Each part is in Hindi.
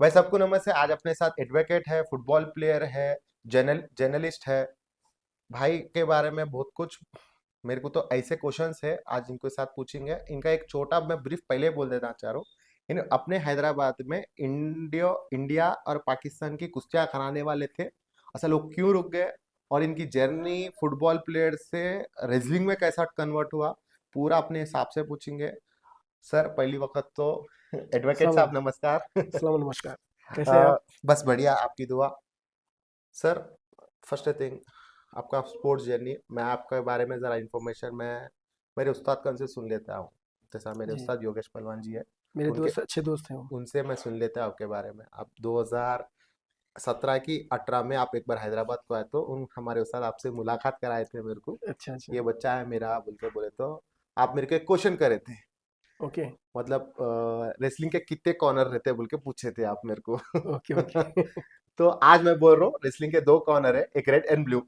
भाई सबको नमस्ते। आज अपने साथ एडवोकेट है, फुटबॉल प्लेयर है, जर्नलिस्ट है। भाई के बारे में बहुत कुछ मेरे को तो ऐसे क्वेश्चंस है आज इनके साथ पूछेंगे। इनका एक छोटा मैं ब्रीफ पहले बोल देना चाह रहा हूँ। इन अपने हैदराबाद में इंडिया इंडिया और पाकिस्तान की कुश्तियां कराने वाले थे। असल वो क्यों रुक गए और इनकी जर्नी फुटबॉल प्लेयर से रेसलिंग में कैसा कन्वर्ट हुआ, पूरा अपने हिसाब से पूछेंगे। सर पहली वक्त तो एडवोकेट सलाम साहब नमस्कार। सलाम नमस्कार। कैसे हैं आप? बस बढ़िया, आपकी दुआ। सर फर्स्ट थिंग, आपका स्पोर्ट्स जर्नी, मैं आपके बारे में ज़रा इन्फॉर्मेशन मैं मेरे उस्ताद कन से सुन लेता हूँ। जैसा मेरे जी, उस्ताद योगेश पहलवान जी है, मेरे उनके दोस्त अच्छे दोस्त हैं वो। उनसे मैं सुन लेता हूँ आपके बारे में। आप 2017 की 18 में आप एक बार हैदराबाद को आए तो उन हमारे उस्ताद आपसे मुलाकात कराए थे मेरे को। अच्छा, अच्छा। ये बच्चा है मेरा बोल के बोले तो आप मेरे को एक क्वेश्चन करे थे। ओके, मतलब रेसलिंग के कितने कॉर्नर रहते हैं बोल के पूछे थे आप मेरे को। Okay, okay. तो आज मैं बोल रहा हूँ रेसलिंग के दो कॉर्नर है, एक रेड एंड ब्लू।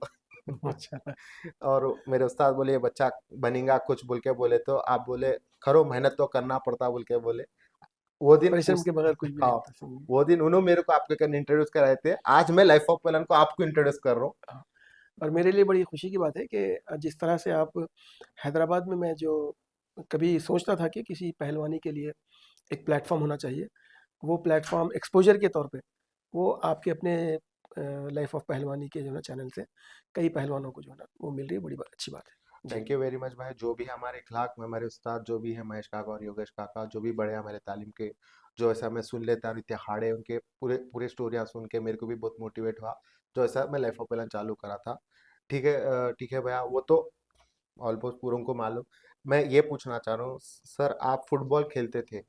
माशाल्लाह। और मेरे उस्ताद बोले ये बच्चा बनेगा कुछ बोल के बोले तो आप बोले खरो मेहनत तो करना पड़ता बोल के बोले। वो दिन परिश्रम उस के बगैर कुछ भी नहीं हाँ, होता, सही है। वो दिन उन्होंने मेरे को आपके करने इंट्रोड्यूस कराए थे। आज मैं लाइफ ऑफ पहलवान को आपको इंट्रोड्यूस कर रहा हूँ। हाँ, और मेरे लिए बड़ी खुशी की बात है कि जिस तरह से आप हैदराबाद में मैं जो कभी सोचता था कि किसी पहलवानी के लिए एक प्लेटफ़ॉर्म होना चाहिए, वो प्लेटफ़ॉर्म एक्सपोज़र के तौर पे, वो आपके अपने लाइफ़ ऑफ पहलवानी के जो है ना चैनल से कई पहलवानों को जो है ना वो मिल रही है, बड़ी अच्छी बात है। जी, थैंक यू वेरी मच भाई। जो भी हमारे इखलाक में हमारे उस्ताद जो भी है, महेश काका और योगेश काका, जो भी बड़े हमारे तालीम के, जो ऐसा मैं सुन लेता और इतने हाड़े उनके पूरे पूरे स्टोरियाँ सुन के मेरे को भी बहुत मोटिवेट हुआ। जो ऐसा मैं लाइफ ऑफ पहलवान चालू करा था। ठीक है भैया, वो तो ऑलमोस्ट पूरों को मालूम। मैं ये पूछना चाह रहा हूँ सर, आप फुटबॉल खेलते थे,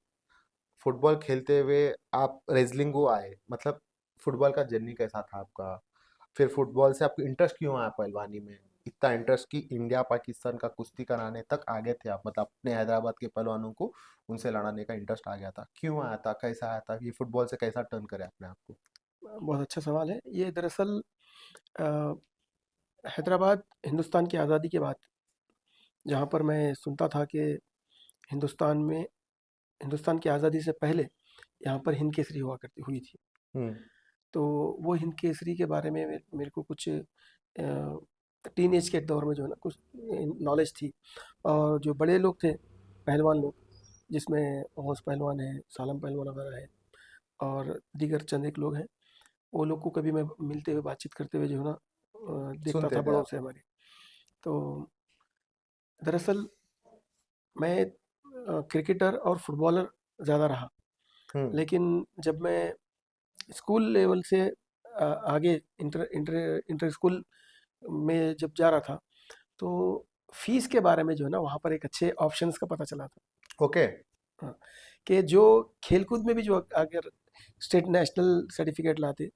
फुटबॉल खेलते हुए आप रेसलिंग को आए, मतलब फुटबॉल का जर्नी कैसा था आपका? फिर फुटबॉल से आपको इंटरेस्ट क्यों आया पहलवानी में? इतना इंटरेस्ट कि इंडिया पाकिस्तान का कुश्ती कराने तक आ गए थे आप, मतलब अपने हैदराबाद के पहलवानों को उनसे लड़ाने का इंटरेस्ट आ गया था। क्यों आया था, कैसा आया था, ये फुटबॉल से कैसा टर्न करे अपने आप को? बहुत अच्छा सवाल है। ये दरअसल अ, हैदराबाद हिंदुस्तान की आज़ादी के बाद जहाँ पर मैं सुनता था कि हिंदुस्तान में हिंदुस्तान की आज़ादी से पहले यहाँ पर हिंद केसरी हुई थी। हम्म। तो वो हिंद केसरी के बारे में मेरे को कुछ टीन एज के दौर में जो है ना कुछ नॉलेज थी। और जो बड़े लोग थे, पहलवान लोग, जिसमें गौस पहलवान है, सालम पहलवान वगैरह है, और दीगर चंद एक लोग हैं, वो लोग को कभी मैं मिलते हुए बातचीत करते हुए जो है ना देखता सुनते था थे बड़ों आप? से हमारे। तो दरअसल मैं क्रिकेटर और फुटबॉलर ज़्यादा रहा, हम्म। लेकिन जब मैं स्कूल लेवल से आगे इंटर इंटर इंटर स्कूल में जब जा रहा था, तो फ़ीस के बारे में जो है ना वहाँ पर एक अच्छे ऑप्शंस का पता चला था। ओके। हाँ, कि जो खेल-कूद में भी जो अगर स्टेट नेशनल सर्टिफ़िकेट लाते,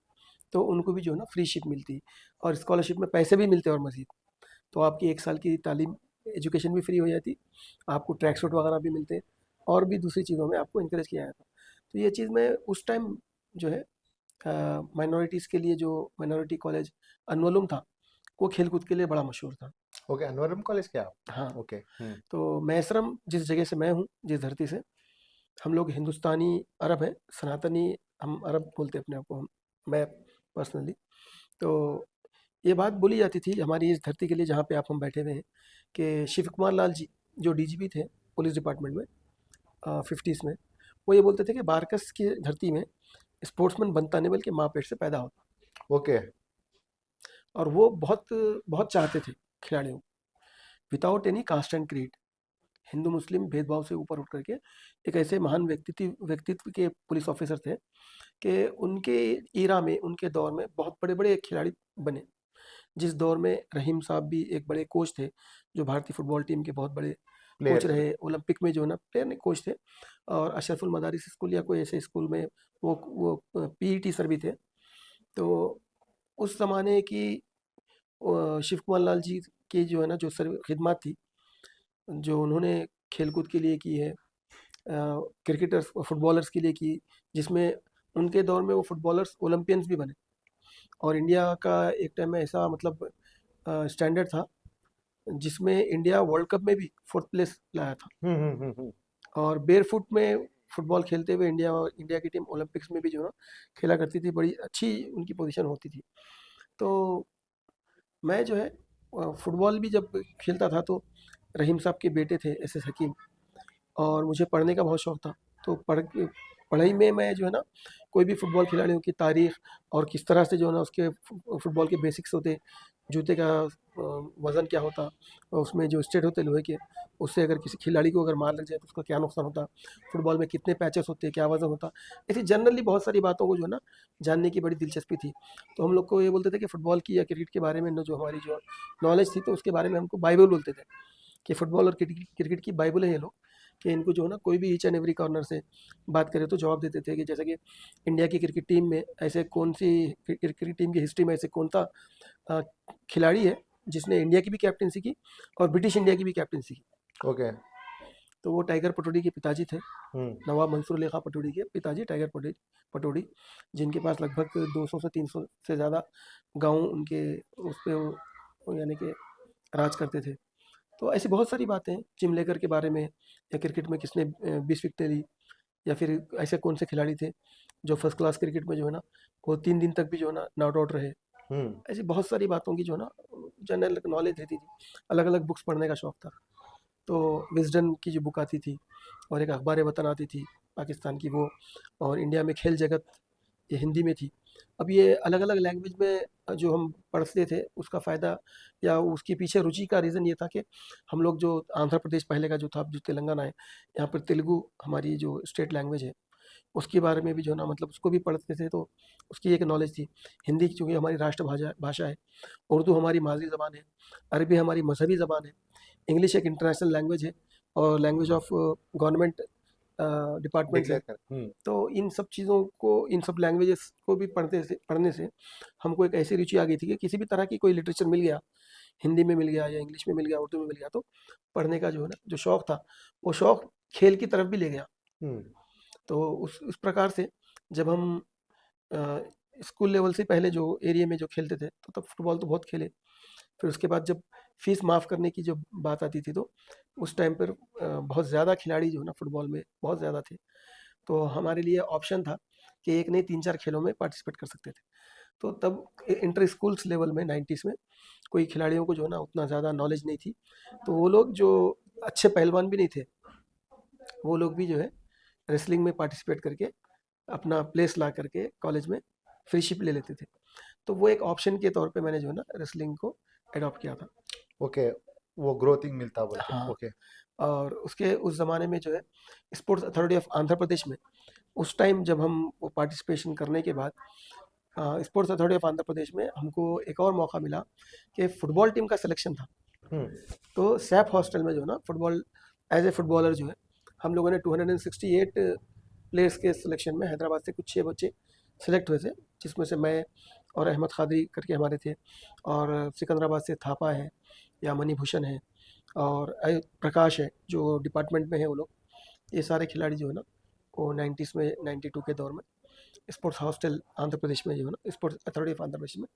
तो उनको भी जो है ना फ्री शिप मिलती, और स्कॉलरशिप में पैसे भी मिलते और मज़ीद। तो आपकी 1 साल की तालीम, एजुकेशन भी फ्री हो जाती, आपको ट्रैक सूट वगैरह भी मिलते, और भी दूसरी चीज़ों में आपको एनकरेज किया जाता। तो ये चीज़ मैं उस टाइम जो है माइनॉरिटीज़ के लिए जो माइनॉरिटी कॉलेज अनवलुम था, वो खेल-कूद के लिए बड़ा मशहूर था। ओके, अनवरम कॉलेज क्या हाँ, आप? ओके। हम्म। तो मैसरम जिस जगह से मैं हूँ, जिस धरती से, हम लोग हिंदुस्तानी अरब हैं, सनातनी, हम अरब बोलते हैं अपने आप को, मैं पर्सनली। तो ये बात बोली जाती थी हमारी इस धरती के लिए जहाँ पे आप हम बैठे हुए हैं, कि शिव कुमार लाल जी, जो डीजीपी थे पुलिस डिपार्टमेंट में 50s में, वो ये बोलते थे कि बारकस की धरती में स्पोर्ट्समैन बनता नहीं बल्कि माँ पेट से पैदा होता। ओके। और वो बहुत बहुत चाहते थे खिलाड़ियों, without any caste and creed, हिंदू मुस्लिम भेदभाव से ऊपर उठ करके एक ऐसे महान व्यक्तित्व व्यक्तित्व के पुलिस ऑफिसर थे कि उनके ईरा में, उनके दौर में बहुत बड़े बड़े खिलाड़ी बने। जिस दौर में रहीम साहब भी एक बड़े कोच थे, जो भारतीय फुटबॉल टीम के बहुत बड़े कोच प्लेयर। रहे, ओलंपिक में जो है ना प्लेयर नहीं कोच थे। और अशरफुल मदारिस स्कूल या कोई ऐसे स्कूल में वो पीईटी सर भी थे। तो उस ज़माने की शिव कुमार लाल जी की जो है ना जो सर खिदमत थी, जो उन्होंने खेल-कूद के लिए की है, क्रिकेटर्स फुटबॉलर्स के लिए की, जिसमें उनके दौर में वो फुटबॉलर्स ओलंपियंस भी बने। और इंडिया का एक टाइम में ऐसा मतलब स्टैंडर्ड था, जिसमें इंडिया वर्ल्ड कप में भी 4th प्लेस लाया था। हम्म। और बेयर फुट में फुटबॉल खेलते हुए इंडिया की टीम ओलंपिक्स में भी जो है ना खेला करती थी, बड़ी अच्छी उनकी पोजीशन होती थी। तो मैं जो है फुटबॉल भी जब खेलता था तो रहीम साहब के बेटे थे एस एस हकीम, और मुझे पढ़ने का बहुत शौक था। तो पढ़ाई में मैं जो है ना कोई भी फुटबॉल खिलाड़ियों की तारीख और किस तरह से जो है ना उसके फुटबॉल के बेसिक्स होते, जूते का वज़न क्या होता, और उसमें जो स्टेट होते लोहे के, उससे अगर किसी खिलाड़ी को अगर मार लग जाए तो उसका क्या नुकसान होता, फुटबॉल में कितने पैचेस होते हैं, क्या वज़न होता, ऐसी जनरली बहुत सारी बातों को जो है ना जानने की बड़ी दिलचस्पी थी। तो हम लोग को ये बोलते थे कि फुटबॉल की या क्रिकेट के बारे में जो हमारी जो नॉलेज थी, तो उसके बारे में हमको बाइबल बोलते थे कि फुटबॉल और क्रिकेट की बाइबल है ये लोग, कि इनको जो है ना कोई भी ईच एंड एवरी कॉर्नर से बात करें तो जवाब देते थे। कि जैसे कि इंडिया की क्रिकेट टीम में ऐसे कौन सी क्रिकेट टीम की हिस्ट्री में ऐसे कौन सा अ, खिलाड़ी है जिसने इंडिया की भी कैप्टनसी की और ब्रिटिश इंडिया की भी कैप्टनसी की। ओके। तो वो टाइगर पटौड़ी के पिताजी थे, हम्म। नवाब मंसूर अली खां पटौड़ी के पिताजी टाइगर पटौड़ी, जिनके पास लगभग 200 से 300 से ज़्यादा गांव उनके उस पे यानी कि राज करते थे। तो ऐसी बहुत सारी बातें हैं, जिम लेकर के बारे में, या क्रिकेट में किसने 20 विकेटें ली, या फिर ऐसे कौन से खिलाड़ी थे जो फर्स्ट क्लास क्रिकेट में जो है ना वो 3 दिन तक भी जो है ना नॉट आउट रहे। हम्म। ऐसी बहुत सारी बातों की जो है ना जनरल नॉलेज रहती थी, अलग-अलग बुक्स पढ़ने का शौक था। तो विज़डन की जो बुक आती थी और एक अखबार वतन आती थी पाकिस्तान की वो, और इंडिया में खेल जगत, ये हिंदी में थी। अब ये अलग-अलग लैंग्वेज में जो हम पढ़ते थे उसका फ़ायदा या उसके पीछे रुचि का रीज़न ये था कि हम लोग जो आंध्र प्रदेश पहले का जो था, अब जो तेलंगाना है, यहाँ पर तेलुगु हमारी जो स्टेट लैंग्वेज है, उसके बारे में भी जो है ना मतलब उसको भी पढ़ते थे, तो उसकी एक नॉलेज थी। हिंदी चूँकि हमारी राष्ट्र भाषा भाषा है, उर्दू हमारी मादरी ज़बान है, अरबी हमारी मज़हबी ज़बान है, इंग्लिश एक इंटरनेशनल लैंग्वेज है और लैंग्वेज ऑफ गवर्नमेंट डिपार्टमेंट्स है। डिक्लेयर कर। हम्म। तो इन सब चीज़ों को, इन सब लैंग्वेजेस को भी पढ़ने से हमको एक ऐसी रुचि आ गई थी कि किसी भी तरह की कोई लिटरेचर मिल गया, हिंदी में मिल गया या इंग्लिश में मिल गया, उर्दू में मिल गया, तो पढ़ने का जो है ना जो शौक था, वो शौक खेल की तरफ भी ले गया। हम्म। तो उस प्रकार से जब हम अ, स्कूल लेवल से पहले जो एरिया में जो खेलते थे, तो तब फुटबॉल तो बहुत खेले। फिर उसके बाद जब फीस माफ़ करने की जब बात आती थी, तो उस टाइम पर बहुत ज़्यादा खिलाड़ी जो है ना फुटबॉल में बहुत ज़्यादा थे। तो हमारे लिए ऑप्शन था कि एक नहीं 3-4 खेलों में पार्टिसिपेट कर सकते थे। तो तब इंटर स्कूल्स लेवल में 90s में कोई खिलाड़ियों को जो है ना उतना ज़्यादा नॉलेज नहीं थी। तो वो लोग जो अच्छे पहलवान भी नहीं थे, वो लोग भी जो है रेसलिंग में पार्टिसिपेट करके अपना प्लेस ला करके कॉलेज में फ्रीशिप ले लेते थे। तो वो एक ऑप्शन के तौर पे मैंने जो है ना रेसलिंग को एडॉप्ट किया था। ओके। वो ग्रोथिंग मिलता बोल के। हाँ, ओके। और उसके उस ज़माने में जो है sports authority of Andhra Pradesh में, उस टाइम जब हम वो पार्टिसिपेशन करने के बाद sports authority of Andhra Pradesh में हमको एक और मौका मिला कि फुटबॉल टीम का सिलेक्शन था। हम्म। तो सैफ हॉस्टल में जो है ना फुटबॉल एज ए फुटबॉलर जो है हम लोगों ने 268 प्लेयर्स के सिलेक्शन में हैदराबाद से कुछ 6 बच्चे सेलेक्ट हुए थे, जिसमें से मैं और अहमद खादरी करके हमारे थे, और सिकंदराबाद से थापा है या मणिभूषण है, और प्रकाश है जो डिपार्टमेंट में है वो लोग। ये सारे खिलाड़ी जो है ना वो 90s में 92 के दौर में स्पोर्ट्स हॉस्टल आंध्र प्रदेश में जो है ना sports authority of Andhra Pradesh में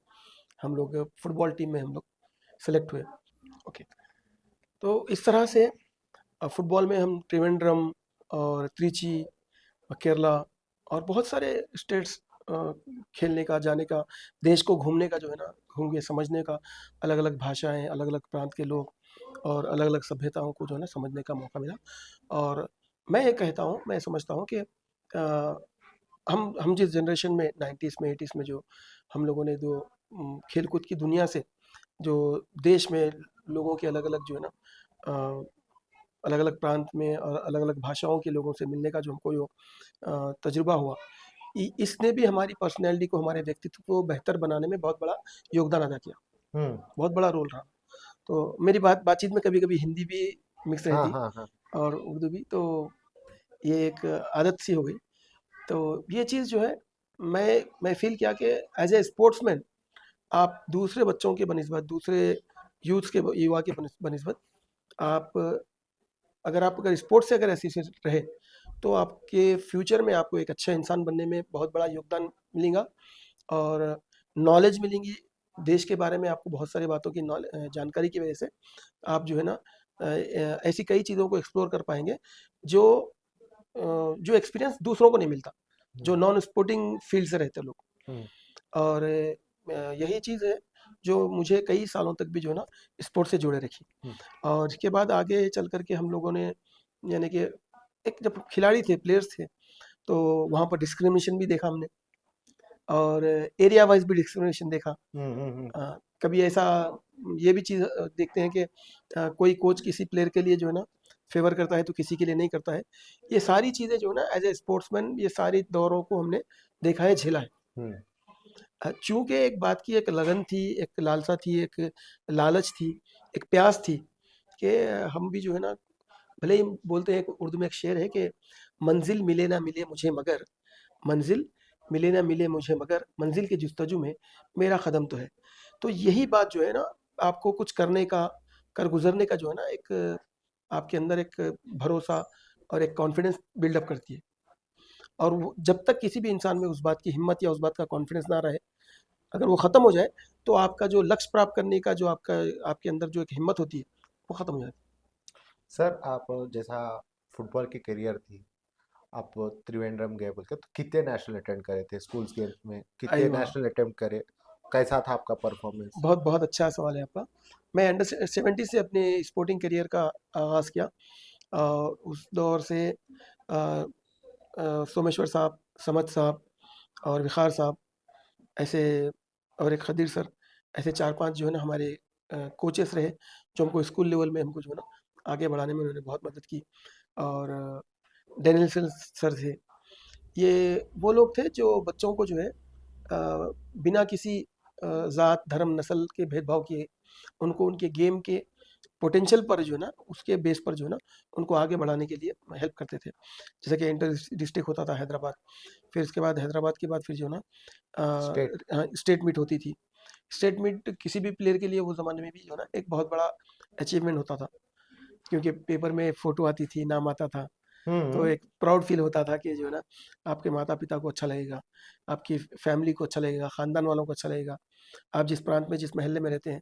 हम लोग फुटबॉल टीम में हम लोग सेलेक्ट हुए। ओके। तो इस तरह से फुटबॉल में हम त्रिवेंद्रम और त्रिची और केरला और बहुत सारे स्टेट्स खेलने का, जाने का, देश को घूमने का जो है ना घूम के समझने का, अलग अलग भाषाएं, अलग अलग प्रांत के लोग और अलग अलग सभ्यताओं को जो है ना समझने का मौका मिला। और मैं ये कहता हूँ, मैं समझता हूँ कि हम जिस जनरेशन में 90s में 80s में जो हम लोगों ने जो खेल-कूद की दुनिया से जो देश में लोगों के अलग-अलग जो है ना अलग-अलग प्रांत में और अलग-अलग भाषाओं के लोगों से मिलने का जो हमको जो तजुर्बा हुआ, इसने भी हमारी पर्सनैलिटी को, हमारे व्यक्तित्व को बेहतर बनाने में बहुत बड़ा योगदान अदा किया, हम्म। बहुत बड़ा रोल रहा। तो मेरी बातचीत में कभी-कभी हिंदी भी मिक्स हाँ, रहती हाँ, हाँ। और उर्दू भी, तो ये एक आदत सी हो गई। तो ये चीज़ जो है मैं फ़ील किया कि एज़ ए स्पोर्ट्समैन आप दूसरे बच्चों के बनिस्बत, दूसरे यूथ्स के युवा के बनिस्बत आप अगर स्पोर्ट्स से अगर एसोसिएट रहे, तो आपके फ्यूचर में आपको एक अच्छा इंसान बनने में बहुत बड़ा योगदान मिलेगा और नॉलेज मिलेंगी देश के बारे में। आपको बहुत सारी बातों की जानकारी की वजह से आप जो है ना ऐसी कई चीज़ों को एक्सप्लोर कर पाएँगे जो जो एक्सपीरियंस दूसरों को नहीं मिलता, जो हम्म, नॉन स्पोर्टिंग फील्ड से रहते हैं लोग। हम्म, और यही चीज़ है जो मुझे कई सालों तक भी जो है ना स्पोर्ट्स से जोड़े रखी। हम्म, और इसके बाद आगे चल कर के हम लोगों ने, यानी कि एक जब खिलाड़ी थे, प्लेयर्स थे, तो वहाँ पर डिस्क्रिमिनेशन भी देखा हमने, और एरिया वाइज़ भी डिस्क्रिमिनेशन देखा। हम्म, हम्म, कभी ऐसा ये भी चीज़ देखते हैं कि कोई कोच किसी प्लेयर के लिए जो है ना फ़ेवर करता है, तो किसी के लिए नहीं करता है। ये सारी चीज़ें जो है ना एज़ ए स्पोर्ट्समैन ये सारी दौरों को हमने देखा है, झेला है। हम्म, चूँकि एक बात की एक लगन थी, एक लालसा थी, एक लालच थी, एक प्यास थी कि हम भी जो है ना, भले ही बोलते हैं, उर्दू में एक शेर है कि मंज़िल मिले ना मिले मुझे मगर, मंज़िल मिले ना मिले मुझे मगर, मंज़िल की जुस्तजू में मेरा कदम तो है। तो यही बात जो है ना, आपको कुछ करने का, कर गुज़रने का जो है ना एक आपके अंदर एक भरोसा और एक कॉन्फिडेंस बिल्डअप करती है। और वो जब तक किसी भी इंसान में उस बात की हिम्मत या उस बात का कॉन्फिडेंस ना रहे, अगर वो ख़त्म हो जाए, तो आपका जो लक्ष्य प्राप्त करने का जो आपका आपके अंदर जो एक हिम्मत होती है, वो ख़त्म हो जाती सर आप जैसा फुटबॉल की करियर थी, आप त्रिवेंद्रम गए बोल के, तो कितने नेशनल अटेंड करे थे स्कूल्स गेम्स में, है। कितने अयवा! नेशनल अटेम्प्ट करे, कैसा था आपका परफॉर्मेंस? बहुत बहुत अच्छा सवाल है आपका। मैं अंडर 70 से अपने स्पोर्टिंग करियर का आगाज़ किया। उस दौर से सोमेश्वर साहब, समद साहब और विखार साहब, ऐसे, और एक खदीर सर, ऐसे 4-5 जो है ना हमारे कोचेस रहे, जो हमको स्कूल लेवल में हमको जो है ना आगे बढ़ाने में उन्होंने बहुत मदद की। और डैनियल सर थे। ये वो लोग थे जो बच्चों को जो है बिना किसी ज़ात, धर्म, नस्ल के भेदभाव किए, उनको उनके गेम के पोटेंशियल पर जो है ना, उसके बेस पर जो है ना, उनको आगे बढ़ाने के लिए हेल्प करते थे। जैसे कि इंटर डिस्ट्रिक्ट होता था हैदराबाद, फिर उसके बाद हैदराबाद के बाद फिर जो है ना स्टेट। स्टेट मीट होती थी। स्टेट मीट किसी भी प्लेयर के लिए वो ज़माने में भी जो है ना एक बहुत बड़ा अचीवमेंट होता था, क्योंकि पेपर में फ़ोटो आती थी, नाम आता था। तो हम्म। एक प्राउड फ़ील होता था कि जो है ना, आपके माता-पिता को अच्छा लगेगा, आपकी फैमिली को अच्छा लगेगा, ख़ानदान वालों को अच्छा लगेगा। आप जिस प्रांत में, जिस मोहल्ले में रहते हैं,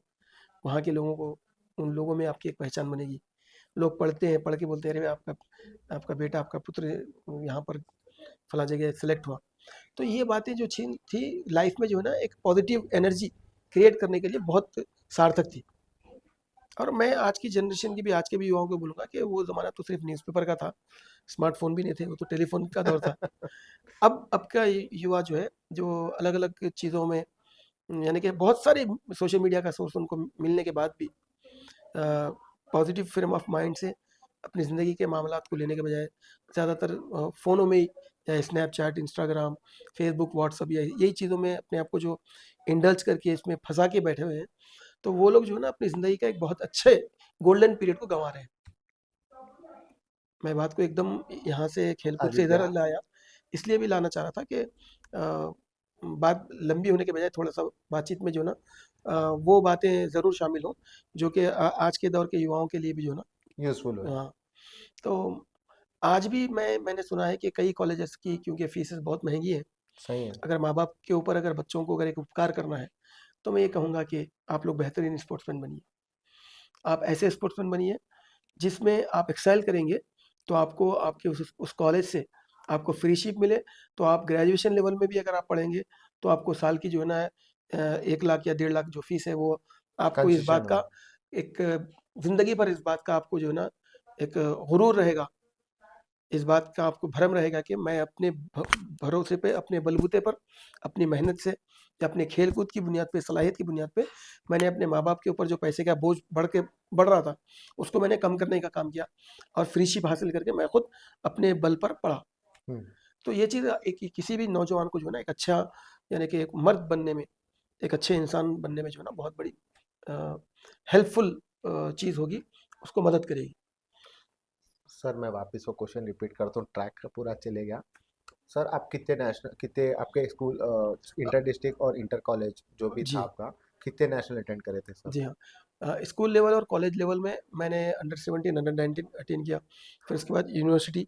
वहाँ के लोगों को, उन लोगों में आपकी एक पहचान बनेगी। लोग पढ़ते हैं, पढ़ के बोलते हैं, अरे आपका आपका बेटा, आपका पुत्र यहाँ पर फलाँ जगह सेलेक्ट हुआ। तो ये बातें जो छी थी लाइफ़ में जो है ना एक पॉज़िटिव एनर्जी क्रिएट करने के लिए बहुत सार्थक थी। और मैं आज की जनरेशन की भी, आज के भी युवाओं को बोलूँगा कि वो ज़माना तो सिर्फ़ न्यूज़पेपर का था, स्मार्टफ़ोन भी नहीं थे, वो तो टेलीफ़ोन का दौर था। अब का युवा जो है, जो अलग-अलग चीज़ों में, यानी कि बहुत सारे सोशल मीडिया का सोर्स उनको मिलने के बाद भी पॉजिटिव फ्रेम ऑफ माइंड से अपनी ज़िंदगी के मामलात को लेने के बजाय ज़्यादातर फ़ोनों में ही, या स्नैपचैट, इंस्टाग्राम, फेसबुक, व्हाट्सअप, या यही चीज़ों में अपने आप को जो इंडल्ज करके इसमें फंसा के बैठे हुए हैं, तो वो लोग जो है ना अपनी ज़िंदगी का एक बहुत अच्छे गोल्डन पीरियड को गंवा रहे हैं। मैं बात को एकदम यहाँ से खेलकूद से आदित्य, इधर लाया, इसलिए भी लाना चाह रहा था कि बात लंबी होने के बजाय थोड़ा-सा बातचीत में जो है ना वो बातें ज़रूर शामिल हों, जो कि आज के दौर के युवाओं के लिए भी जो है यूजफुल हो। ना, तो आज भी मैंने सुना है कि कई कॉलेजेस की, क्योंकि फीसेस बहुत महँगी हैं, सही है। अगर माँ-बाप के ऊपर, अगर बच्चों को अगर एक उपकार करना है, तो मैं ये कहूँगा कि आप लोग बेहतरीन स्पोर्ट्समैन बनिए। आप ऐसे स्पोर्ट्समैन बनिए जिसमें आप एक्सेल करेंगे, तो आपको आपके उस कॉलेज से आपको फ्रीशिप मिले, तो आप ग्रेजुएशन लेवल में भी अगर आप पढ़ेंगे, तो आपको साल की जो है ना 1 लाख या 1.5 लाख जो फ़ीस है, वो आपको इस कंसेशन बात हो। का एक ज़िंदगी भर इस बात का आपको जो है ना एक गुरूर रहेगा, इस बात का आपको भ्रम रहेगा कि मैं अपने भरोसे पे, अपने बलबूते पर, अपनी मेहनत से, या अपने खेल-कूद की बुनियाद पे, सलाहियत की बुनियाद पे, मैंने अपने माँ-बाप के ऊपर जो पैसे का बोझ बढ़ रहा था, उसको मैंने कम करने का काम किया, और फ्रीशिप हासिल करके मैं खुद अपने बल पर पढ़ा। हम्म। तो ये चीज़ एक किसी भी नौजवान को जो है ना एक अच्छा, यानी कि एक मर्द बनने में, एक अच्छे इंसान बनने में जो है ना बहुत बड़ी अ, हेल्पफुल चीज़ होगी, उसको मदद करेगी। सर मैं वापस वो क्वेश्चन रिपीट करता हूँ, ट्रैक का पूरा चले गया। सर आप कितने नेशनल, कितने आपके स्कूल, अ, इंटर डिस्ट्रिक्ट और इंटर कॉलेज जो भी था जी। आपका, कितने नेशनल अटेंड करे थे सर? जी हाँ। स्कूल लेवल और कॉलेज लेवल में मैंने अंडर 17, अंडर 19 अटेंड किया। फिर उसके बाद यूनिवर्सिटी,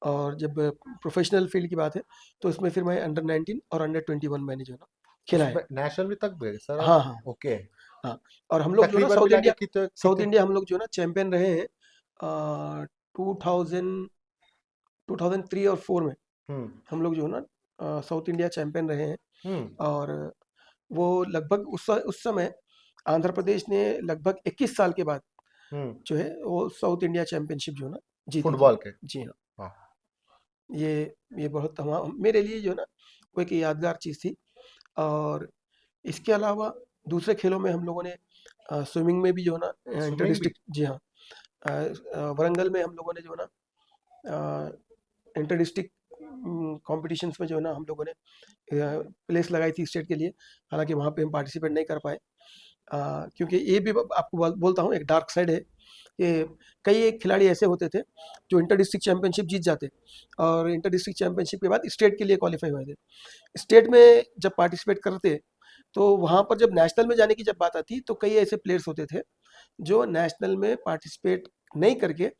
और जब प्रोफ़ेशनल फ़ील्ड की बात है, तो इसमें फिर मैं अंडर 19 और अंडर 21 मैंने जो है ना खेला है। उसमें नेशनल भी तक गए सर आप? हाँ, हाँ, ओके। हाँ। और हम लोग जो है ना तकरीबन मिला के कितने साउथ कितने? इंडिया हम लोग जो है ना चैंपियन रहे हैं 2000 2003 और 4 में हम्म। हम लोग जो है ना साउथ इंडिया चैंपियन रहे हैं। हम्म। और वो लगभग उस समय आंध्र प्रदेश ने लगभग 21 साल के बाद हम्म। जो है वो साउथ इंडिया चैंपियनशिप जो है ना जीती थी। फुटबॉल के। जी हाँ। हाँ। ये ये बहुत मेरे लिए जो है ना वो एक यादगार चीज़ थी। और इसके अलावा दूसरे खेलों में हम लोगों ने स्विमिंग में भी जो है ना इंटर स्विमिंग भी। डिस्ट्रिक्ट, जी हाँ, वरंगल में हम लोगों ने जो है ना इंटर डिस्ट्रिक्ट कॉम्पिटिशन्स में जो है ना हम लोगों ने प्लेस लगाई थी स्टेट के लिए। हालांकि वहाँ पे हम पार्टिसिपेट नहीं कर पाए, क्योंकि ये भी आपको बोलता हूँ एक डार्क साइड है कि कई एक खिलाड़ी ऐसे होते थे जो इंटर डिस्ट्रिक्ट चैंपियनशिप जीत जाते और इंटर डिस्ट्रिक्ट चैंपियनशिप के बाद स्टेट के लिए क्वालिफाई हुए थे। स्टेट में जब पार्टिसिपेट करते तो वहाँ पर जब नेशनल में जाने की जब बात आती तो कई ऐसे प्लेयर्स होते थे जो नेशनल में पार्टिसिपेट नहीं करके,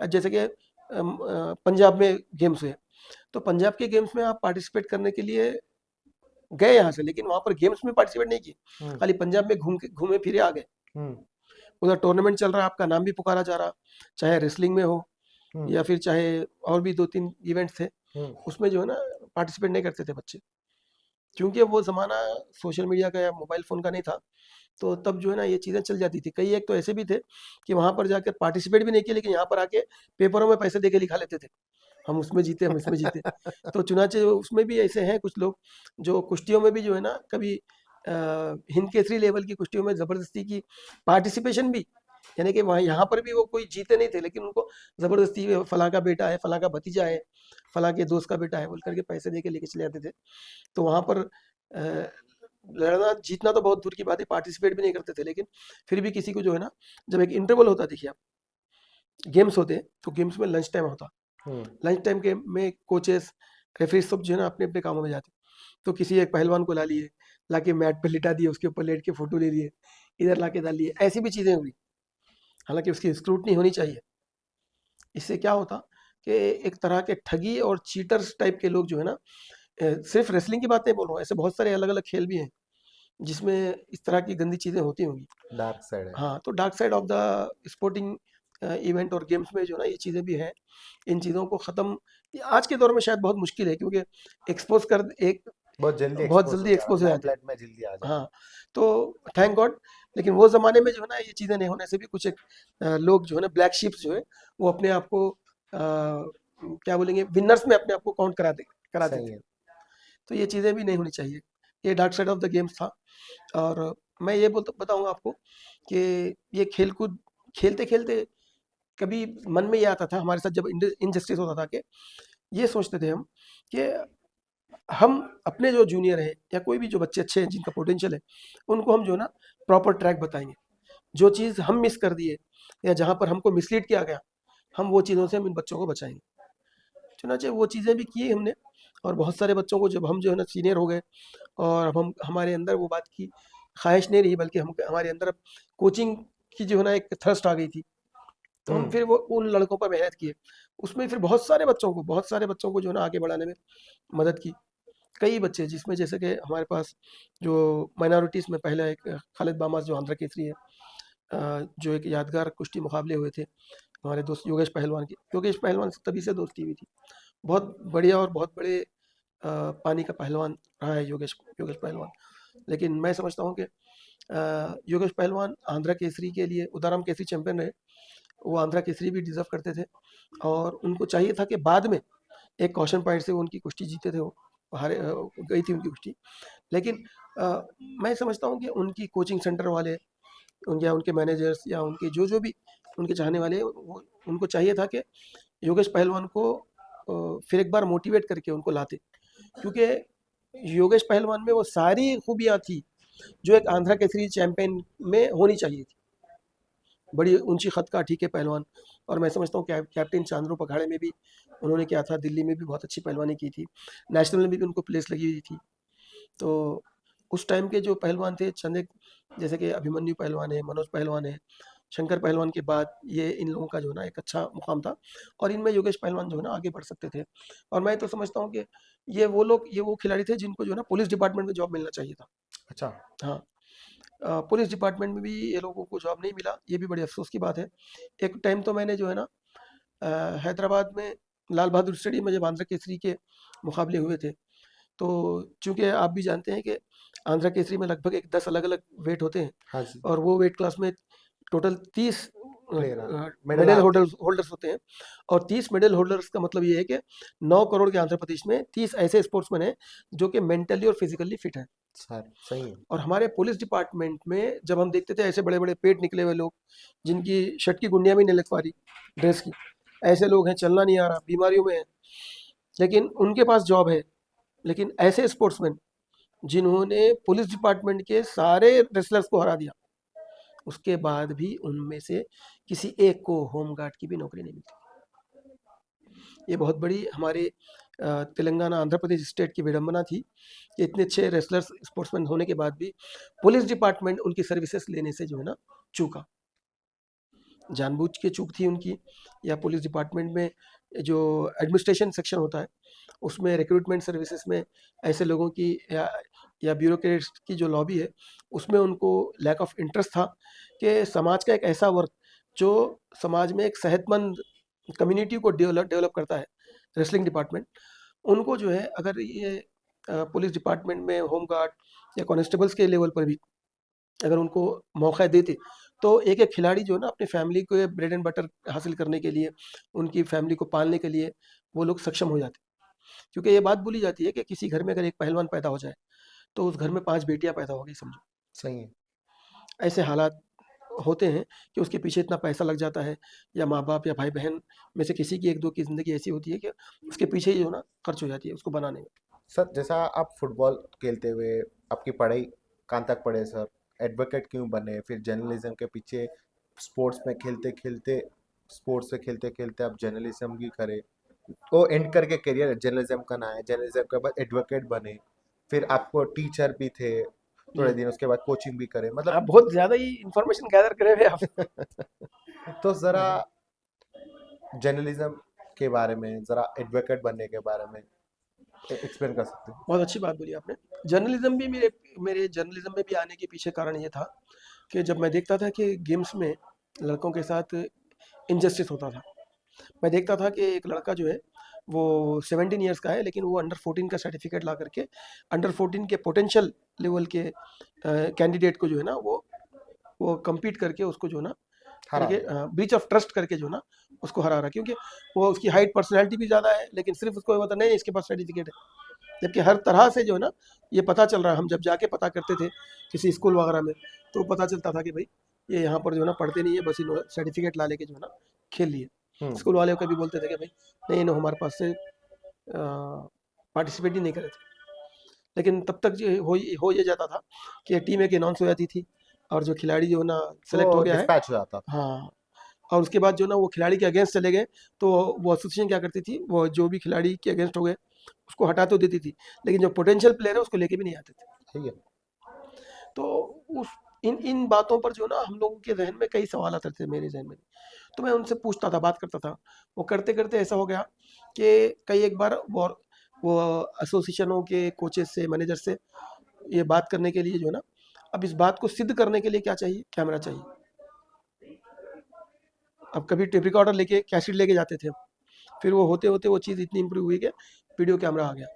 जैसे कि पंजाब में गेम्स हुए तो पंजाब के गेम्स में आप पार्टिसिपेट करने के लिए गए यहाँ से, लेकिन वहाँ पर गेम्स में पार्टिसिपेट नहीं किए, हम्म। खाली पंजाब में घूमे फिरे आ गए। हम्म। उधर टूर्नामेंट चल रहा है, आपका नाम भी पुकारा जा रहा, चाहे रेसलिंग में हो हम्म। या फिर चाहे और भी 2-3 इवेंट्स थे, हम्म। उसमें जो है ना पार्टिसिपेट नहीं करते थे बच्चे, क्योंकि वो ज़माना सोशल मीडिया का या मोबाइल फ़ोन का नहीं था। तो तब जो है ना ये चीज़ें चल जाती थी। कई एक तो ऐसे भी थे कि वहाँ पर जाकर पार्टिसिपेट भी नहीं किए, लेकिन यहाँ पर आके पेपरों में पैसे दे के लिखा लेते थे, हम उसमें जीते, हम इसमें जीते। तो चुनाचे उसमें भी ऐसे हैं कुछ लोग जो कुश्तियों में भी जो है ना कभी हिंद केसरी लेवल की कुश्तियों में ज़बरदस्ती की पार्टिसिपेशन भी, यानी कि वहाँ यहाँ पर भी वो कोई जीते नहीं थे, लेकिन उनको ज़बरदस्ती फलां का बेटा है, फलां का भतीजा है, फलां के दोस्त का बेटा है बोल करके पैसे दे के लेके चले जाते थे। तो वहाँ पर लड़ना जीतना तो बहुत दूर की बात है, पार्टिसिपेट भी नहीं करते थे, लेकिन फिर भी किसी को जो है ना जब एक इंटरवल होता, देखिए आप गेम्स होते हैं तो गेम्स में लंच टाइम होता, हम्म। लंच टाइम के में कोचेस रेफरी सब जो है ना अपने अपने कामों में जाते, तो किसी एक पहलवान को ला लिए, लाके मैट पे लिटा दिए, उसके ऊपर लेट के फोटो ले लिए, इधर लाके डाल लिए, ऐसी भी चीज़ें हुई। हालांकि उसकी स्क्रूटनी होनी चाहिए। इससे क्या होता कि एक तरह के ठगी और चीटर्स टाइप के लोग जो है ना, सिर्फ रेसलिंग की बात नहीं बोल रहा हूँ, ऐसे बहुत सारे अलग अलग खेल भी हैं जिसमें इस तरह की गंदी चीज़ें होती होंगी। डार्क साइड है। हाँ, तो dark side of the sporting event और गेम्स में जो है ना ये चीज़ें भी हैं। इन चीज़ों को ख़त्म ये आज के दौर में शायद बहुत मुश्किल है, क्योंकि एक्सपोज़ कर एक बहुत जल्दी बहुत एक्सपोज हो जल्दी जाए और एक्सपोज़ हो जाते हैं। लाइमलाइट में जल्दी आ जाए। हाँ, तो थैंक गॉड, लेकिन वो ज़माने में जो है ना ये चीज़ें नहीं होने से भी कुछ एक लोग जो है ना ब्लैक शीप्स जो है वो अपने आप को क्या बोलेंगे विनर्स में अपने आप को काउंट कराते सही थे। है। तो ये चीज़ें भी नहीं होनी चाहिए। ये dark side of the games था। और मैं ये बताऊँगा आपको कि ये खेल-कूद खेलते-खेलते कभी मन में ये आता था हमारे साथ, जब इनजस्टिस होता था कि ये सोचते थे हम कि हम अपने जो जूनियर हैं या कोई भी जो बच्चे अच्छे हैं जिनका पोटेंशियल है, उनको हम जो है ना प्रॉपर ट्रैक बताएँगे। जो चीज़ हम मिस कर दिए या जहाँ पर हमको मिसलीड किया गया, हम वो चीज़ों से हम इन बच्चों को बचाएँगे। चुनाचे वो चीज़ें भी की हमने। और बहुत सारे बच्चों को जब हम जो है ना सीनियर हो गए और अब हम हमारे अंदर वो बात की ख़्वाहिश नहीं रही, बल्कि हम हमारे अंदर अब कोचिंग की जो है ना एक थर्स्ट आ गई थी। तो हम हम्म। फिर वो उन लड़कों पर मेहनत किए। उसमें फिर बहुत सारे बच्चों को जो है ना आगे बढ़ाने में मदद की। कई बच्चे जिसमें जैसे कि हमारे पास जो माइनॉरिटीज़ में पहला एक खालिद बामास जो आंध्र केसरी है, जो एक यादगार कुश्ती मुकाबले हुए थे हमारे दोस्त योगेश पहलवान की। योगेश पहलवान से तभी से दोस्ती हुई थी। बहुत बढ़िया और बहुत बड़े पानी का पहलवान रहा है योगेश योगेश पहलवान। लेकिन मैं समझता हूँ कि योगेश पहलवान आंध्र केसरी के लिए उदाराम केसरी चैंपियन रहे। वो आंध्र केसरी भी डिज़र्व करते थे और उनको चाहिए था कि बाद में एक कॉशन पॉइंट से वो उनकी कुश्ती जीते थे वो, गई थी उनकी कुश्ती। लेकिन अ, मैं समझता हूँ कि उनकी कोचिंग सेंटर वाले या उनके मैनेजर्स या उनके जो भी उनके चाहने वाले वो उनको चाहिए था कि योगेश पहलवान को फिर एक बार मोटिवेट करके उनको लाते, क्योंकि योगेश पहलवान में वो सारी खूबियाँ थी जो एक आंध्र केसरी चैंपियन में होनी चाहिए थी। बड़ी ऊंची खत का ठीक है पहलवान। और मैं समझता हूँ कैप्टन चांद्रो पखाड़े में भी उन्होंने क्या था, दिल्ली में भी बहुत अच्छी पहलवानी की थी, नेशनल में भी उनको प्लेस लगी हुई थी। तो उस टाइम के जो पहलवान थे चंद एक, जैसे कि अभिमन्यु पहलवान है, मनोज पहलवान है, शंकर पहलवान के बाद ये इन लोगों का जो है ना एक अच्छा मुकाम था और इनमें योगेश पहलवान जो है ना आगे बढ़ सकते थे। और मैं तो समझता हूँ कि ये वो खिलाड़ी थे जिनको जो है ना पुलिस डिपार्टमेंट में जॉब मिलना चाहिए था। अच्छा। हाँ, पुलिस डिपार्टमेंट में भी ये लोगों को जॉब नहीं मिला, ये भी बड़े अफसोस की बात है। एक टाइम तो मैंने जो है ना हैदराबाद में लाल बहादुर स्टेडियम में जब आंध्र केसरी के मुकाबले हुए थे, तो चूँकि आप भी जानते हैं कि आंध्र केसरी में लगभग एक 10 अलग-अलग वेट होते हैं हाँ जी, और वो वेट क्लास में टोटल 30 प्लेयर मेडल मेडल आते हैं। होल्डर्स होते हैं और 30 मेडल होल्डर्स का मतलब ये है कि 9 करोड़ के आंध्र प्रदेश में 30 ऐसे स्पोर्ट्समैन हैं जो कि मेंटली और फिजिकली फिट हैं। सर सही है। और हमारे पुलिस डिपार्टमेंट में जब हम देखते थे ऐसे बड़े-बड़े पेट निकले हुए लोग, जिनकी शर्ट की गुंडियाँ भी नहीं लग पा रही ड्रेस की, ऐसे लोग हैं, चलना नहीं आ रहा, बीमारियों में हैं, लेकिन उनके पास जॉब है। लेकिन ऐसे स्पोर्ट्समैन जिन्होंने पुलिस डिपार्टमेंट के सारे रेसलर्स को हरा दिया, उसके बाद भी उनमें से किसी एक को होमगार्ड की भी नौकरी नहीं मिलती। ये बहुत बड़ी हमारे तेलंगाना आंध्र प्रदेश स्टेट की विडंबना थी कि इतने अच्छे रेसलर्स स्पोर्ट्समैन होने के बाद भी पुलिस डिपार्टमेंट उनकी सर्विसेज लेने से जो है ना चूका। जानबूझ के चूक थी उनकी, या पुलिस डिपार्टमेंट में जो एडमिनिस्ट्रेशन सेक्शन होता है उसमें रिक्रूटमेंट सर्विसेज में ऐसे लोगों की या ब्यूरोक्रेट्स की जो लॉबी है उसमें उनको लैक ऑफ इंटरेस्ट था कि समाज का एक ऐसा वर्ग जो समाज में एक सेहतमंद कम्युनिटी को डेवलप करता है, रेसलिंग डिपार्टमेंट, उनको जो है अगर ये पुलिस डिपार्टमेंट में होमगार्ड या कॉन्स्टेबल्स के लेवल पर भी अगर उनको मौका देते, तो एक-एक खिलाड़ी जो है ना अपनी फैमिली को ब्रेड एंड बटर हासिल करने के लिए, उनकी फैमिली को पालने के लिए वो लोग सक्षम हो जाते। क्योंकि ये बात बोली जाती है कि किसी घर में अगर एक पहलवान पैदा हो जाए, तो उस घर में 5 बेटियाँ पैदा हो गई समझो। सही है। ऐसे हालात होते हैं कि उसके पीछे इतना पैसा लग जाता है, या माँ-बाप या भाई-बहन में से किसी की 1-2 की ज़िंदगी ऐसी होती है कि उसके पीछे ही जो है ना खर्च हो जाती है उसको बनाने में। सर जैसा आप फुटबॉल खेलते हुए आपकी पढ़ाई कहाँ तक पढ़े सर? एडवोकेट क्यों बने? फिर जर्नलिज्म के पीछे स्पोर्ट्स में खेलते-खेलते स्पोर्ट्स से खेलते-खेलते आप जर्नलिज्म भी करे। तो एंड करके करियर जर्नलिज्म का ना है, जर्नलिज्म के बाद एडवोकेट बने। फिर आपको टीचर भी थे थोड़े जी, दिन, उसके बाद कोचिंग भी करे आप मतलब बहुत ज़्यादा ही इन्फॉर्मेशन गैदर करे हुए आप। तो ज़रा हाँ, जर्नलिज्म के बारे में, ज़रा एडवोकेट बनने के बारे में एक्सप्लेन कर सकते हैं? बहुत अच्छी बात बोली आपने। जर्नलिज़्म भी मेरे मेरे जर्नलिज़्म में भी आने के पीछे कारण ये था कि जब मैं देखता था कि गेम्स में लड़कों के साथ इनजस्टिस होता था। मैं देखता था कि एक लड़का जो है वो 17 इयर्स का है, लेकिन वो अंडर 14 का सर्टिफिकेट ला करके अंडर 14 के पोटेंशियल लेवल के कैंडिडेट को जो है ना वो कम्पीट करके उसको जो है ना हरा करके ब्रीच ऑफ ट्रस्ट करके जो है ना उसको हरा रहा है, क्योंकि वो उसकी हाइट पर्सनैलिटी भी ज़्यादा है, लेकिन सिर्फ उसको ये पता नहीं इसके पास सर्टिफिकेट है। जबकि हर तरह से जो है ना ये पता चल रहा है, हम जब जाके पता करते थे किसी स्कूल वगैरह में, तो पता चलता था कि भाई ये यहाँ पर जो है ना पढ़ते नहीं है, बस इन्होंने सर्टिफिकेट ला लेके जो है ना खेल लिए। हम्म। स्कूल वाले कभी बोलते थे कि भाई नहीं इन्होंने हमारे पास से पार्टिसिपेट ही नहीं करे थे। लेकिन तब तक जो हो ये जाता था कि टीम एक अनाउंस हो जाती थी और जो खिलाड़ी जो है ना वो सेलेक्ट हो गया है, डिस्पैच हो जाता था। हाँ, और उसके बाद जो ना वो खिलाड़ी के अगेंस्ट चले गए, तो वो एसोसिएशन क्या करती थी, वो जो भी खिलाड़ी के अगेंस्ट हो गए उसको हटा तो देती थी, लेकिन जो पोटेंशियल प्लेयर है उसको लेके भी नहीं आते थे। ठीक है। तो उस इन इन बातों पर जो ना हम लोगों के जहन में कई सवाल आते थे, मेरे जहन में। तो मैं उनसे पूछता था, बात करता था। वो करते करते ऐसा हो गया कि कई एक बार वो एसोसिएशनों के कोचेस से, मैनेजर से ये बात करने के लिए जो है ना, अब इस बात को सिद्ध करने के लिए क्या चाहिए, कैमरा चाहिए। अब कभी टेप रिकॉर्डर लेके कैसेट लेके जाते थे, फिर वो होते होते वो चीज़ इतनी इंप्रूव हुई कि वीडियो कैमरा आ गया।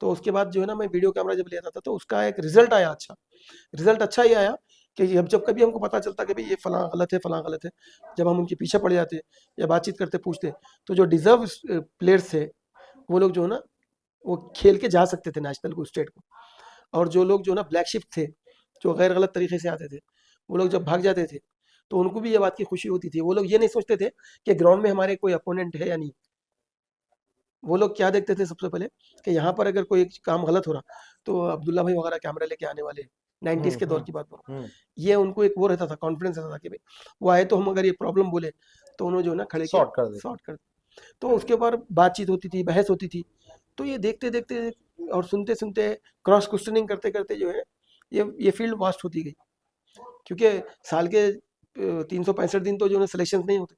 तो उसके बाद जो है ना मैं वीडियो कैमरा जब ले आता था तो उसका एक रिजल्ट आया अच्छा। रिजल्ट अच्छा ये आया कि जब जब कभी हमको पता चलता कि भाई ये फलां गलत है, फलां गलत है, जब हम उनके पीछे पड़ जाते या बातचीत करते पूछते, तो जो डिजर्व प्लेयर्स थे वो लोग जो है ना वो खेल के जा सकते थे नेशनल को, स्टेट को। और जो लोग जो ना ब्लैक शिप थे, जो गैर गलत तरीके से आते थे, वो लोग जब भाग जाते थे, तो उनको भी ये बात की खुशी होती थी। वो लोग ये नहीं सोचते थे कि ग्राउंड में हमारे कोई अपोनेंट है या नहीं। वो लोग क्या देखते थे सबसे पहले कि यहाँ पर अगर कोई काम गलत हो रहा, तो अब्दुल्ला भाई वगैरह कैमरा लेके आने वाले हैं। 90s के दौर की बात बोलो। हम्म। ये उनको एक वो रहता था, कॉन्फिडेंस रहता था कि भाई वो आए तो हम अगर ये प्रॉब्लम बोले तो उन्होंने जो है ना खड़े के शॉर्ट कर देते। सॉर्ट कर। तो उसके ऊपर बातचीत होती थी, बहस होती थी। तो ये देखते देखते और सुनते सुनते, क्रॉस क्वेश्चनिंग करते करते जो है ये फील्ड वास्ट होती गई। क्योंकि साल के 365 दिन तो जो है सिलेक्शन नहीं होते,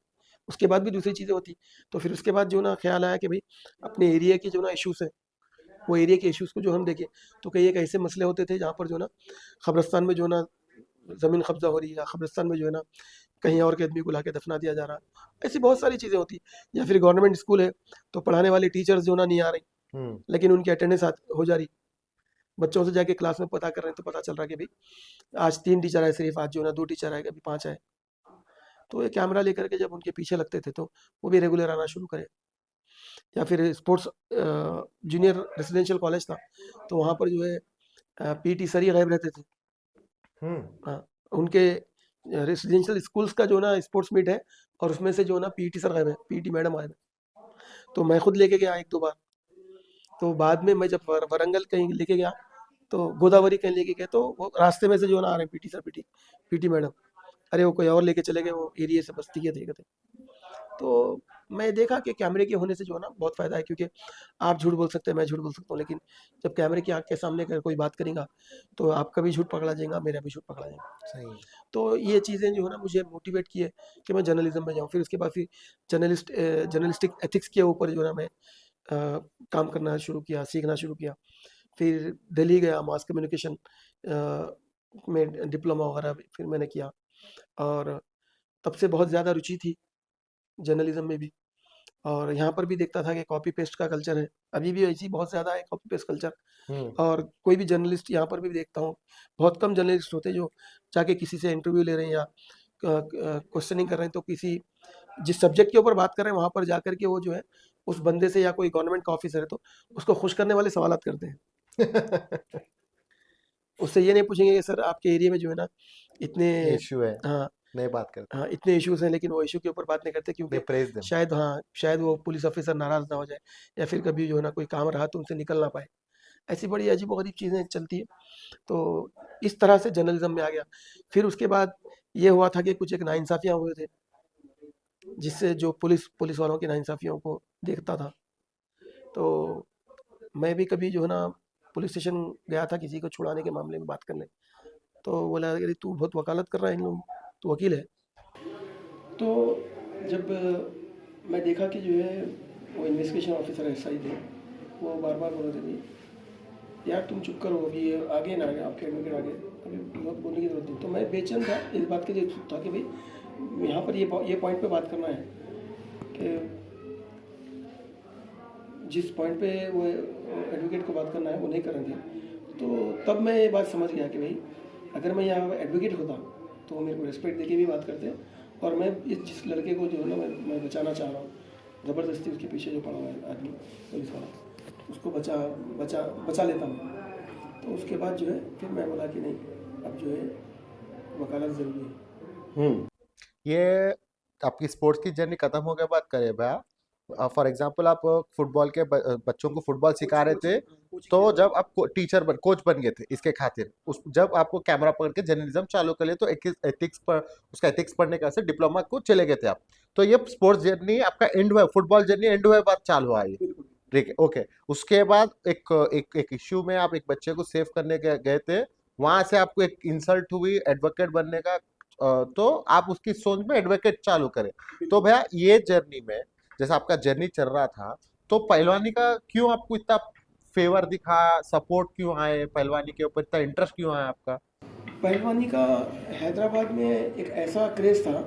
उसके बाद भी दूसरी चीज़ें होती। तो फिर उसके बाद जो ना ख्याल आया कि भाई अपने एरिया की जो ना इश्यूज है, वो एरिया के इश्यूज को जो हम देखें, तो कई एक ऐसे मसले होते थे जहाँ पर जो ना कब्रिस्तान में जो ना ज़मीन कब्जा हो रही है, या कब्रिस्तान में जो है ना कहीं और के आदमी को लाके दफना दिया जा रहा। ऐसी बहुत सारी चीज़ें होती हैं। या फिर गवर्नमेंट स्कूल है, तो पढ़ाने वाले टीचर्स जो ना नहीं आ रही, हम्म। लेकिन उनकी अटेंडेंस हो जा रही। बच्चों से जाके क्लास में पता कर रहे हैं, तो पता चल रहा है कि भाई आज 3 टीचर आए सिर्फ, आज जो है ना 2 टीचर आए, कभी 5 आए। तो ये कैमरा लेकर के जब उनके पीछे लगते थे, तो वो भी रेगुलर आना शुरू करे। या फिर स्पोर्ट्स जूनियर रेसिडेंशियल कॉलेज था, तो वहाँ पर जो है पीटी सर ही गायब रहते थे। हाँ, उनके रेसिडेंशियल स्कूल्स का जो ना स्पोर्ट्स मीट है, और उसमें से जो ना पीटी सर गायब है, पीटी मैडम गायब है। तो मैं खुद लेके गया 1-2 बार। तो बाद में मैं जब वरंगल कहीं लेके गया, तो गोदावरी कहीं लेके गया, तो वो रास्ते में से जो ना आ रहे हैं पीटी सर, पीटी मैडम। अरे वो कोई और लेके चले गए, वो एरिया से बस्ती के थे। तो मैं देखा कि कैमरे के होने से जो है ना बहुत फ़ायदा है, क्योंकि आप झूठ बोल सकते हैं, मैं झूठ बोल सकता हूँ, लेकिन जब कैमरे की आँख के सामने अगर कोई बात करेगा, तो आपका भी झूठ पकड़ा जाएगा, मेरा भी झूठ पकड़ा जाएगा। सही है। तो ये चीज़ें जो है ना मुझे मोटिवेट किए कि मैं जर्नलिज्म में जाऊँ। फिर उसके बाद फिर जर्नलिस्टिक एथिक्स के ऊपर जो है ना मैं काम करना शुरू किया, सीखना शुरू किया। फिर दिल्ली गया, मास कम्युनिकेशन में डिप्लोमा वगैरह भी फिर मैंने किया, और तब से बहुत ज़्यादा रुचि थी जर्नलिज्म में भी। और यहाँ पर भी देखता था कि कॉपी पेस्ट का कल्चर है, अभी भी ऐसी बहुत ज़्यादा है कॉपी पेस्ट कल्चर। और कोई भी जर्नलिस्ट यहाँ पर भी देखता हूँ, बहुत कम जर्नलिस्ट होते हैं जो जाके किसी से इंटरव्यू ले रहे हैं या क्वेश्चनिंग कर रहे हैं, तो किसी जिस सब्जेक्ट के ऊपर बात कर रहे हैं वहाँ पर जाकर के वो जो है उस बंदे से, या कोई गवर्नमेंट का ऑफिसर है तो उसको खुश करने वाले सवाल करते हैं। उससे ये नहीं पूछेंगे कि सर आपके एरिया में जो है ना इतने, इश्यू है, हाँ नहीं बात करते, हाँ, इतने इश्यूज हैं, लेकिन वो इशू के ऊपर बात नहीं करते, दे क्योंकि प्रेज देम। शायद, हाँ, शायद वो पुलिस ऑफिसर नाराज ना हो जाए, या फिर कभी जो है ना कोई काम रहा तो उनसे निकल ना पाए। ऐसी बड़ी अजीबोगरीब चीज़ें चलती है। तो इस तरह से जर्नलिज्म में आ गया। फिर उसके बाद ये हुआ था कि कुछ एक नाइंसाफ़ियाँ हुए थे, जिससे जो पुलिस पुलिस वालों की नाइंसाफ़ियों को देखता था। तो मैं भी कभी जो है ना पुलिस स्टेशन गया था किसी को छुड़ाने के मामले में बात करने। तो बोला, अरे तू बहुत वकालत कर रहा है इन लोग, तू वकील है। तो जब मैं देखा कि जो है वो इन्वेस्टिगेशन ऑफिसर एसआई थे, वो बार बार बोल रहे थे, भाई यार तुम चुप करो, अभी ये आगे ना आगे, आपके एडवोकेट आगे, अभी बहुत बोलने की जरूरत नहीं। तो मैं बेचैन था इस बात के लिए, उत्सुक था कि भाई यहाँ पर ये पॉइंट पे बात करना है कि जिस पॉइंट पे वो एडवोकेट को बात करना है वो नहीं करेंगे। तो तब मैं ये बात समझ गया कि भाई अगर मैं यहाँ एडवोकेट होता तो वो मेरे को रिस्पेक्ट देके भी बात करते, और मैं जिस लड़के को जो है ना मैं बचाना चाह रहा हूँ, ज़बरदस्ती उसके पीछे जो पड़ा हुआ है आदमी पुलिस वाला, उसको बचा लेता हूँ। तो उसके बाद जो है फिर मैं बोला कि नहीं, अब जो है वकालत ज़रूरी है। ये आपकी स्पोर्ट्स की जर्नी खत्म हो गए बात करें भैया, फॉर एग्जांपल आप फुटबॉल के बच्चों को फुटबॉल सिखा रहे थे, तो जब आप कोच बन गए थे इसके खातिर, उस जब आपको कैमरा पकड़ के जर्नलिज्म चालू कर लिए, तो एथिक्स पर उसका एथिक्स पढ़ने का से डिप्लोमा को चले गए थे आप, तो ये स्पोर्ट्स जर्नी आपका एंड हुआ, फुटबॉल जर्नी एंड हुए बाद चालू हुआ ये, ठीक है, ओके। उसके बाद एक एक एक इश्यू में आप एक बच्चे को सेव करने गए थे, वहां से आपको एक इंसल्ट हुई एडवोकेट बनने का, तो आप उसकी सोच में एडवोकेट चालू करें। तो भैया ये जर्नी में जैसा आपका जर्नी चल रहा था, तो पहलवानी का क्यों आपको इतना फेवर दिखा, सपोर्ट क्यों आए, पहलवानी के ऊपर इतना इंटरेस्ट क्यों आया आपका? पहलवानी का हैदराबाद में एक ऐसा क्रेज़ था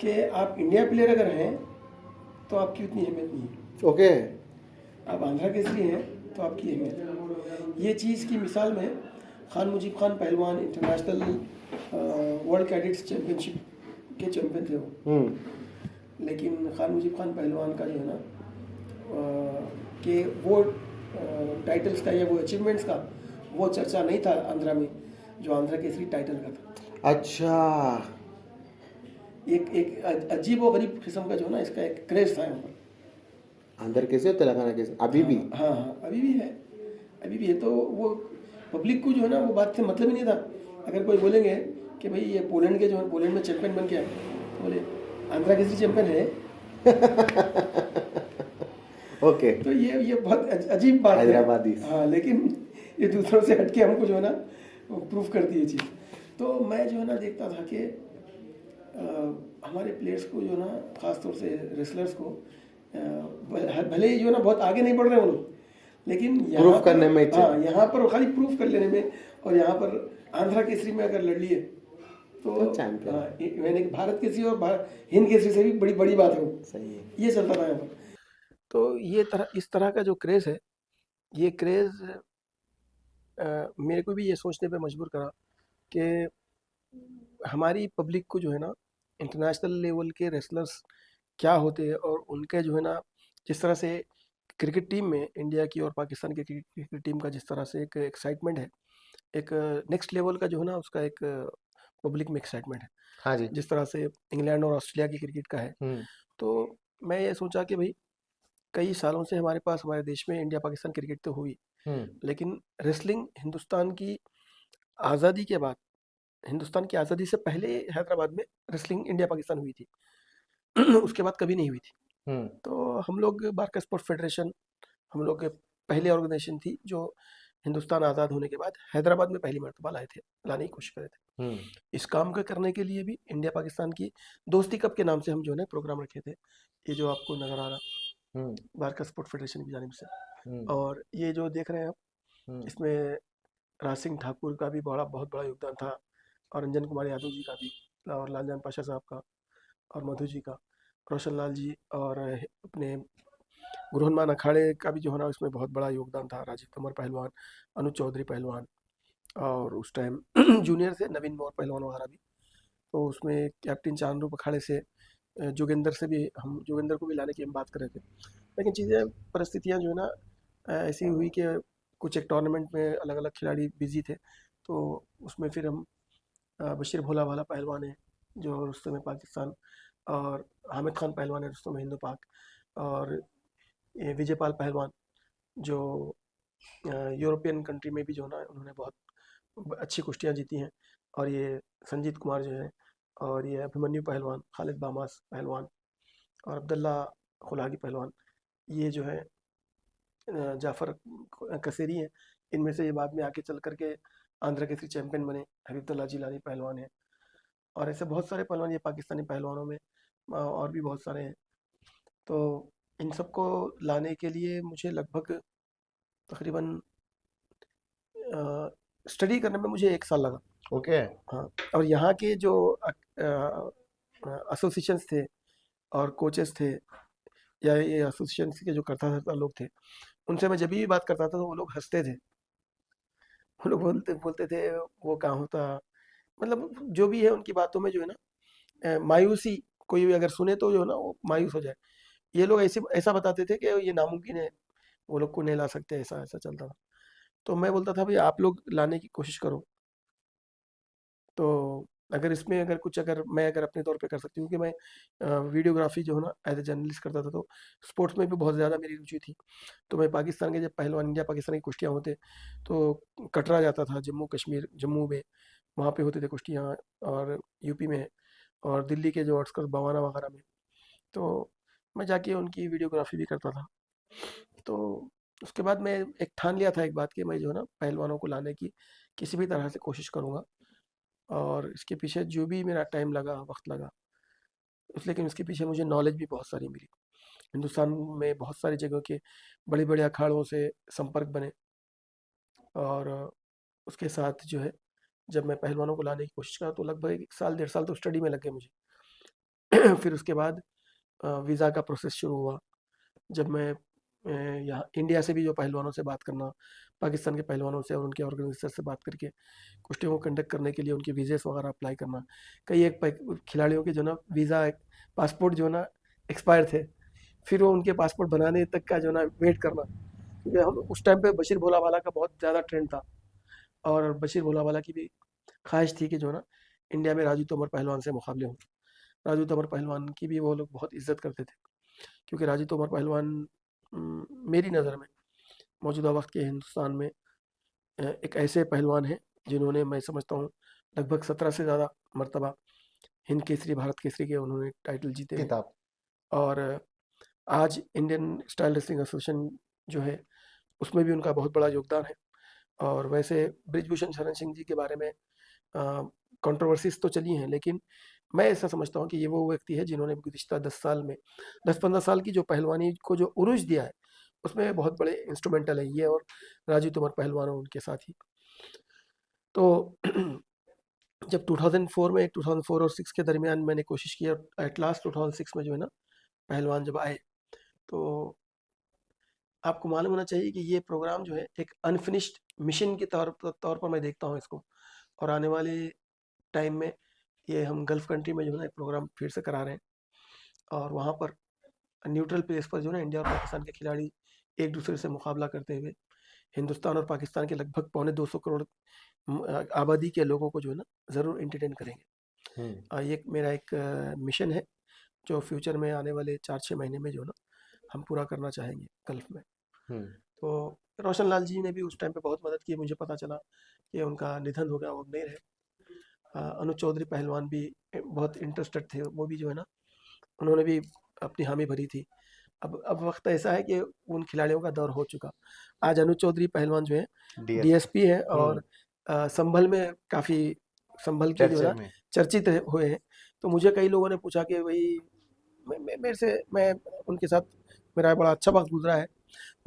कि आप इंडिया प्लेयर अगर हैं तो आपकी उतनी अहमियत नहीं है। ओके। आप आंध्रा केसरी हैं तो आपकी अहमियत है। ये चीज़ की मिसाल में खान मुजीब खान पहलवान इंटरनेशनल वर्ल्ड कैडेट्स चैम्पियनशिप के चैम्पियन थे वो। लेकिन खान मुजीब खान पहलवान का जो है ना कि वो टाइटल्स का या वो अचीवमेंट्स का वो चर्चा नहीं था आंध्रा में, जो आंध्रा केसरी टाइटल का था। अच्छा। एक अजीब व गरीब किस्म का जो है ना इसका एक क्रेज था यहाँ पर। आंध्र कैसे और तेलंगाना कैसे अभी भी? हाँ हाँ, अभी भी है, अभी भी है। तो वो पब्लिक को जो है ना वो बात से मतलब ही नहीं था। अगर कोई बोलेंगे कि भाई ये पोलैंड के जो है पोलैंड में चैंपियन बन गया, तो बोले आंध्रा केसरी चैंपियन है। ओके। तो ये बहुत अजीब बात है हैदराबादी। हाँ, लेकिन ये दूसरों से हटके हमको जो है ना प्रूफ करती है चीज़। तो मैं जो है ना देखता था कि हमारे प्लेयर्स को जो है ना ख़ास तौर से रेसलर्स को भले ही जो है ना बहुत आगे नहीं बढ़ रहे वो लोग, लेकिन प्रूफ करने में, हाँ, यहाँ पर खाली प्रूफ कर लेने में, और यहाँ पर आंध्रा केसरी में अगर लड़ लिए तो तो चैंपियन हाँ, मैंने भारत केसरी और हिंद केसरी से भी बड़ी बड़ी बात है वो, सही है। ये चलता था यहाँ पर। तो इस तरह का जो क्रेज़ है, ये क्रेज़ मेरे को भी ये सोचने पे मजबूर करा कि हमारी पब्लिक को जो है ना, इंटरनेशनल लेवल के रेसलर्स क्या होते हैं, और उनके जो है ना, जिस तरह से क्रिकेट टीम में इंडिया की और पाकिस्तान की क्रिकेट टीम का जिस तरह से एक एक्साइटमेंट है, एक नेक्स्ट लेवल का जो है ना, उसका एक पब्लिक में एक्साइटमेंट है, हाँ जी। जिस तरह से इंग्लैंड और ऑस्ट्रेलिया की क्रिकेट का है। हुँ, तो मैं ये सोचा कि भाई, कई सालों से हमारे पास हमारे देश में इंडिया पाकिस्तान क्रिकेट तो हुई, हुँ, लेकिन रेसलिंग हिंदुस्तान की आज़ादी के बाद, हिंदुस्तान की आज़ादी से पहले हैदराबाद में रेसलिंग इंडिया पाकिस्तान हुई थी। उसके बाद कभी नहीं हुई थी। हुँ, तो हम लोग बारका स्पोर्ट्स फेडरेशन, हम लोग के पहली ऑर्गेनाइजेशन थी जो हिंदुस्तान आज़ाद होने के बाद हैदराबाद में पहली मर्तबा लाए थे, लाने की कोशिश करे थे। हुँ, इस काम को करने के लिए भी इंडिया पाकिस्तान की दोस्ती कप के नाम से हम जो है ना प्रोग्राम रखे थे, ये जो आपको नज़र आ रहा, हुँ, बारका स्पोर्ट्स फेडरेशन की जानिब से। हुँ, और ये जो देख रहे हैं आप, हुँ, इसमें राज सिंह ठाकुर का भी बहुत बड़ा योगदान था, और रंजन कुमार यादव जी का भी, और लालजान पाशा साहब का, और मधु जी का, रोशन लाल जी, और अपने गुरहनुमान अखाड़े का भी जो है ना, इसमें बहुत बड़ा योगदान था। राजीव तोमर पहलवान, अनुज चौधरी पहलवान, और उस टाइम जूनियर से नवीन मौर्य पहलवान वगैरह भी। तो उसमें कैप्टन चांदरूप अखाड़े से जोगिंदर से भी, हम जोगिंदर को भी लाने की हम बात कर रहे थे, लेकिन चीज़ें परिस्थितियाँ जो है ना, ऐसी हुई कि कुछ एक टूर्नामेंट में अलग अलग खिलाड़ी बिजी थे, तो उसमें फिर हम बशीर भोला वाला पहलवान है जो रुस्तम है पाकिस्तान, और हामिद खान पहलवान है रुस्तम है हिंदू पाक, और ये विजय पाल पहलवान जो यूरोपियन कंट्री में भी जो है ना, उन्होंने बहुत अच्छी कुश्तियाँ जीती हैं, और ये संजीत कुमार जो है, और ये अभिमन्यु पहलवान, खालिद बामास पहलवान, और अब्दुल्ला खुलागी पहलवान, ये जो है जाफ़र कसेरी हैं। इनमें से ये बाद में आगे चल करके आंध्र केसरी चैंपियन बने, हबीबुल्लाह जिलानी पहलवान है, और ऐसे बहुत सारे पहलवान ये पाकिस्तानी पहलवानों में और भी बहुत सारे हैं। तो इन सबको लाने के लिए मुझे लगभग तकरीबन स्टडी करने में मुझे 1 साल लगा। ओके। हाँ, और यहाँ के जो एसोसिएशंस थे और कोचेस थे, या ये एसोसिएशंस के जो करता धरता लोग थे, उनसे मैं जब भी बात करता था तो वो लोग हँसते थे। वो लोग बोलते बोलते थे वो कहाँ होता, मतलब जो भी है उनकी बातों में जो है ना, मायूसी, कोई भी अगर सुने तो जो है ना वो मायूस हो जाए। ये लोग ऐसे ऐसा बताते थे कि ये नामुमकिन है, वो लोग को नहीं ला सकते, ऐसा ऐसा चलता था। तो मैं बोलता था भाई आप लोग लाने की कोशिश करो। तो अगर इसमें अगर कुछ, अगर मैं अगर अपने तौर पे कर सकती हूँ कि मैं वीडियोग्राफी जो है ना एज ए जर्नलिस्ट करता था, तो स्पोर्ट्स में भी बहुत ज़्यादा मेरी रुचि थी। तो मैं पाकिस्तान के जब पहलवान, इंडिया पाकिस्तान की कुश्तियाँ होते, तो कटरा जाता था, जम्मू कश्मीर, जम्मू में वहाँ पे होते थे कुश्तियाँ, और यूपी में, और दिल्ली के जो आउटस्कर्ट्स बवाना वगैरह में, तो मैं जाके उनकी वीडियोग्राफी भी करता था। तो उसके बाद मैं एक ठान लिया था एक बात कि मैं जो है ना पहलवानों को लाने की किसी भी तरह से कोशिश करूँगा, और इसके पीछे जो भी मेरा टाइम लगा, वक्त लगा, लेकिन उसके पीछे मुझे नॉलेज भी बहुत सारी मिली। हिंदुस्तान में बहुत सारी जगहों के बड़े बड़े अखाड़ों से संपर्क बने, और उसके साथ जो है, जब मैं पहलवानों को लाने की कोशिश करा तो लगभग 1 साल 1.5 साल तो स्टडी में लग गए मुझे। फिर उसके बाद वीज़ा का प्रोसेस शुरू हुआ। जब मैं यहाँ इंडिया से भी जो पहलवानों से बात करना, पाकिस्तान के पहलवानों से और उनके ऑर्गेनाइज़र से बात करके कुश्तियों को कंडक्ट करने के लिए उनके वीज़ेस वगैरह अप्लाई करना। कई एक खिलाड़ियों के जो ना वीज़ा, पासपोर्ट जो ना एक्सपायर थे, फिर वो उनके पासपोर्ट बनाने तक का जो ना वेट करना, क्योंकि हम उस टाइम पे बशीर भोलावाला का बहुत ज़्यादा ट्रेंड था, और बशीर भोलावाला की भी ख्वाहिश थी कि जो ना इंडिया में राजू तोमर पहलवान से मुकाबले हों। राजू तोमर पहलवान की भी वो लोग बहुत इज्जत करते थे, क्योंकि राजू तोमर पहलवान मेरी नज़र में मौजूदा वक्त के हिंदुस्तान में एक ऐसे पहलवान हैं जिन्होंने, मैं समझता हूँ, लगभग 17 से ज़्यादा मर्तबा हिंद केसरी, भारत केसरी के उन्होंने टाइटल जीते हैं। किताब। और आज इंडियन स्टाइल रेसलिंग एसोसिएशन जो है, उसमें भी उनका बहुत बड़ा योगदान है। और वैसे ब्रिजभूषण शरण सिंह जी के बारे में कंट्रोवर्सीज तो चली हैं, लेकिन मैं ऐसा समझता हूँ कि ये वो व्यक्ति है जिन्होंने गुज़िश्ता 10 साल में, 10-15 साल की जो पहलवानी को जो उरूज दिया है, उसमें बहुत बड़े इंस्ट्रूमेंटल है ये, और राजू तोमर पहलवान और उनके साथी। तो जब 2004 में 2004 और 6 के दरमियान मैंने कोशिश की और एट लास्ट 2006 में जो है ना पहलवान जब आए, तो आपको मालूम होना चाहिए कि ये प्रोग्राम जो है एक अनफिनिश्ड मिशन के तौर पर मैं देखता हूँ इसको। और आने वाले टाइम में ये हम गल्फ कंट्री में जो है ना एक प्रोग्राम फिर से करा रहे हैं, और वहाँ पर न्यूट्रल प्लेस पर जो है ना इंडिया और पाकिस्तान के खिलाड़ी एक दूसरे से मुकाबला करते हुए हिंदुस्तान और पाकिस्तान के लगभग पौने 200 करोड़ आबादी के लोगों को जो है ना ज़रूर एंटरटेन करेंगे। हम्म। ये मेरा एक मिशन है जो फ्यूचर में आने वाले 4-6 महीने में जो है ना हम पूरा करना चाहेंगे गल्फ में। हम्म। तो रोशन लाल जी ने भी उस टाइम पे बहुत मदद की। मुझे पता चला कि उनका निधन हो गया, वो अब नहीं रहे। अनुज चौधरी पहलवान भी बहुत इंटरेस्टेड थे, वो भी जो है ना उन्होंने भी अपनी हामी भरी थी। अब वक्त ऐसा है कि उन खिलाड़ियों का दौर हो चुका। आज अनुज चौधरी पहलवान जो है डीएसपी। डीएसपी है, हम्म। और संभल में काफ़ी संभल के जो है चर्चे ना में। चर्चित हुए हैं। तो मुझे कई लोगों ने पूछा कि भाई मेरे से मैं उनके साथ मेरा बड़ा अच्छा वक्त गुजरा है।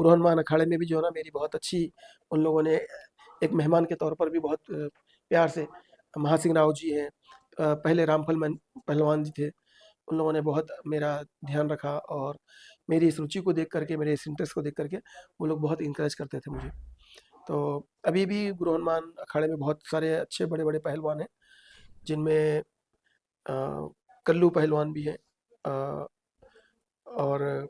रोहन अखाड़े में भी जो है ना मेरी बहुत अच्छी, उन लोगों ने एक मेहमान के तौर पर भी बहुत प्यार से, महासिंह राव जी हैं, पहले रामफल पहलवान जी थे, उन लोगों ने बहुत मेरा ध्यान रखा, और मेरी इस रुचि को देख करके, मेरे इस इंटरेस्ट को देख करके वो लोग बहुत इंकरेज करते थे मुझे। तो अभी भी गुरु हनुमान अखाड़े में बहुत सारे अच्छे बड़े बड़े पहलवान हैं, जिनमें कल्लू पहलवान भी हैं, अ, और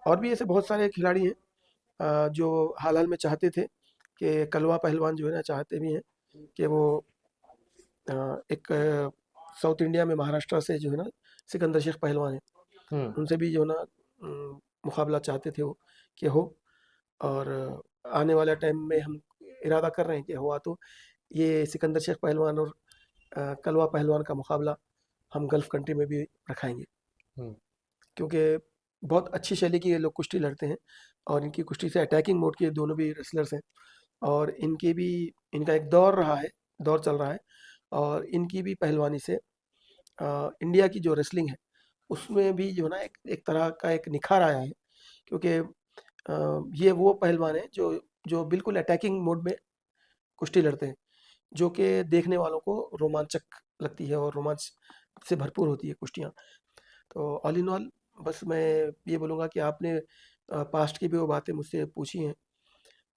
और भी ऐसे बहुत सारे खिलाड़ी हैं जो हाल हाल में चाहते थे कि कलवा पहलवान जो है ना चाहते भी हैं कि वो एक साउथ इंडिया में महाराष्ट्र से जो है ना सिकंदर शेख पहलवान है, हम्म। उनसे भी जो है ना मुकाबला चाहते थे वो कि हो। और आने वाला टाइम में हम इरादा कर रहे हैं कि हुआ तो ये सिकंदर शेख पहलवान और कलवा पहलवान का मुकाबला हम गल्फ कंट्री में भी रखाएंगे, हम्म। क्योंकि बहुत अच्छी शैली की ये लोग कुश्ती लड़ते हैं, और इनकी कुश्ती से अटैकिंग मोड के दोनों भी रेसलर्स हैं, और इनके भी इनका एक दौर रहा है, दौर चल रहा है, और इनकी भी पहलवानी से इंडिया की जो रेसलिंग है उसमें भी जो है ना एक एक तरह का एक निखार आया है, क्योंकि ये वो पहलवान है जो जो बिल्कुल अटैकिंग मोड में कुश्ती लड़ते हैं, जो कि देखने वालों को रोमांचक लगती है और रोमांच से भरपूर होती है कुश्तियाँ। तो ऑल इन ऑल बस मैं ये बोलूँगा कि आपने पास्ट की भी वो बातें मुझसे पूछी हैं,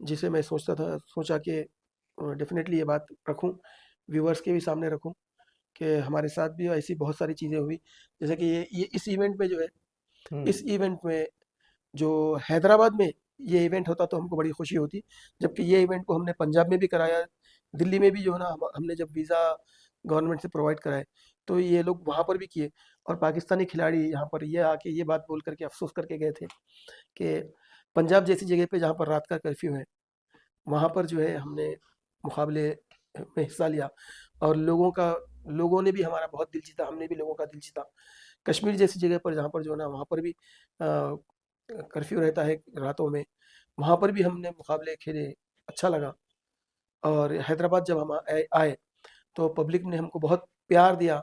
जिसे मैं सोचा कि डेफ़िनेटली ये बात रखूँ, व्यूअर्स के भी सामने रखूँ कि हमारे साथ भी ऐसी बहुत सारी चीज़ें हुई। जैसे कि ये इस इवेंट में जो है, हम्म। इस इवेंट में जो हैदराबाद में ये इवेंट होता तो हमको बड़ी खुशी होती, जबकि ये इवेंट को हमने पंजाब में भी कराया, दिल्ली में भी जो है ना हमने जब वीज़ा गवर्नमेंट से प्रोवाइड कराए, तो ये लोग वहाँ पर भी किए, और पाकिस्तानी खिलाड़ी यहाँ पर ये आके ये बात बोल करके अफ़सोस करके गए थे कि पंजाब जैसी जगह पे जहाँ पर रात का कर्फ्यू है, वहाँ पर जो है हमने मुकाबले में हिस्सा लिया, और लोगों ने भी हमारा बहुत दिल जीता, हमने भी लोगों का दिल जीता। कश्मीर जैसी जगह पर जहाँ पर जो है ना वहाँ पर भी कर्फ्यू रहता है रातों में, वहाँ पर भी हमने मुकाबले खेले, अच्छा लगा। और हैदराबाद जब हम आए तो पब्लिक ने हमको बहुत प्यार दिया,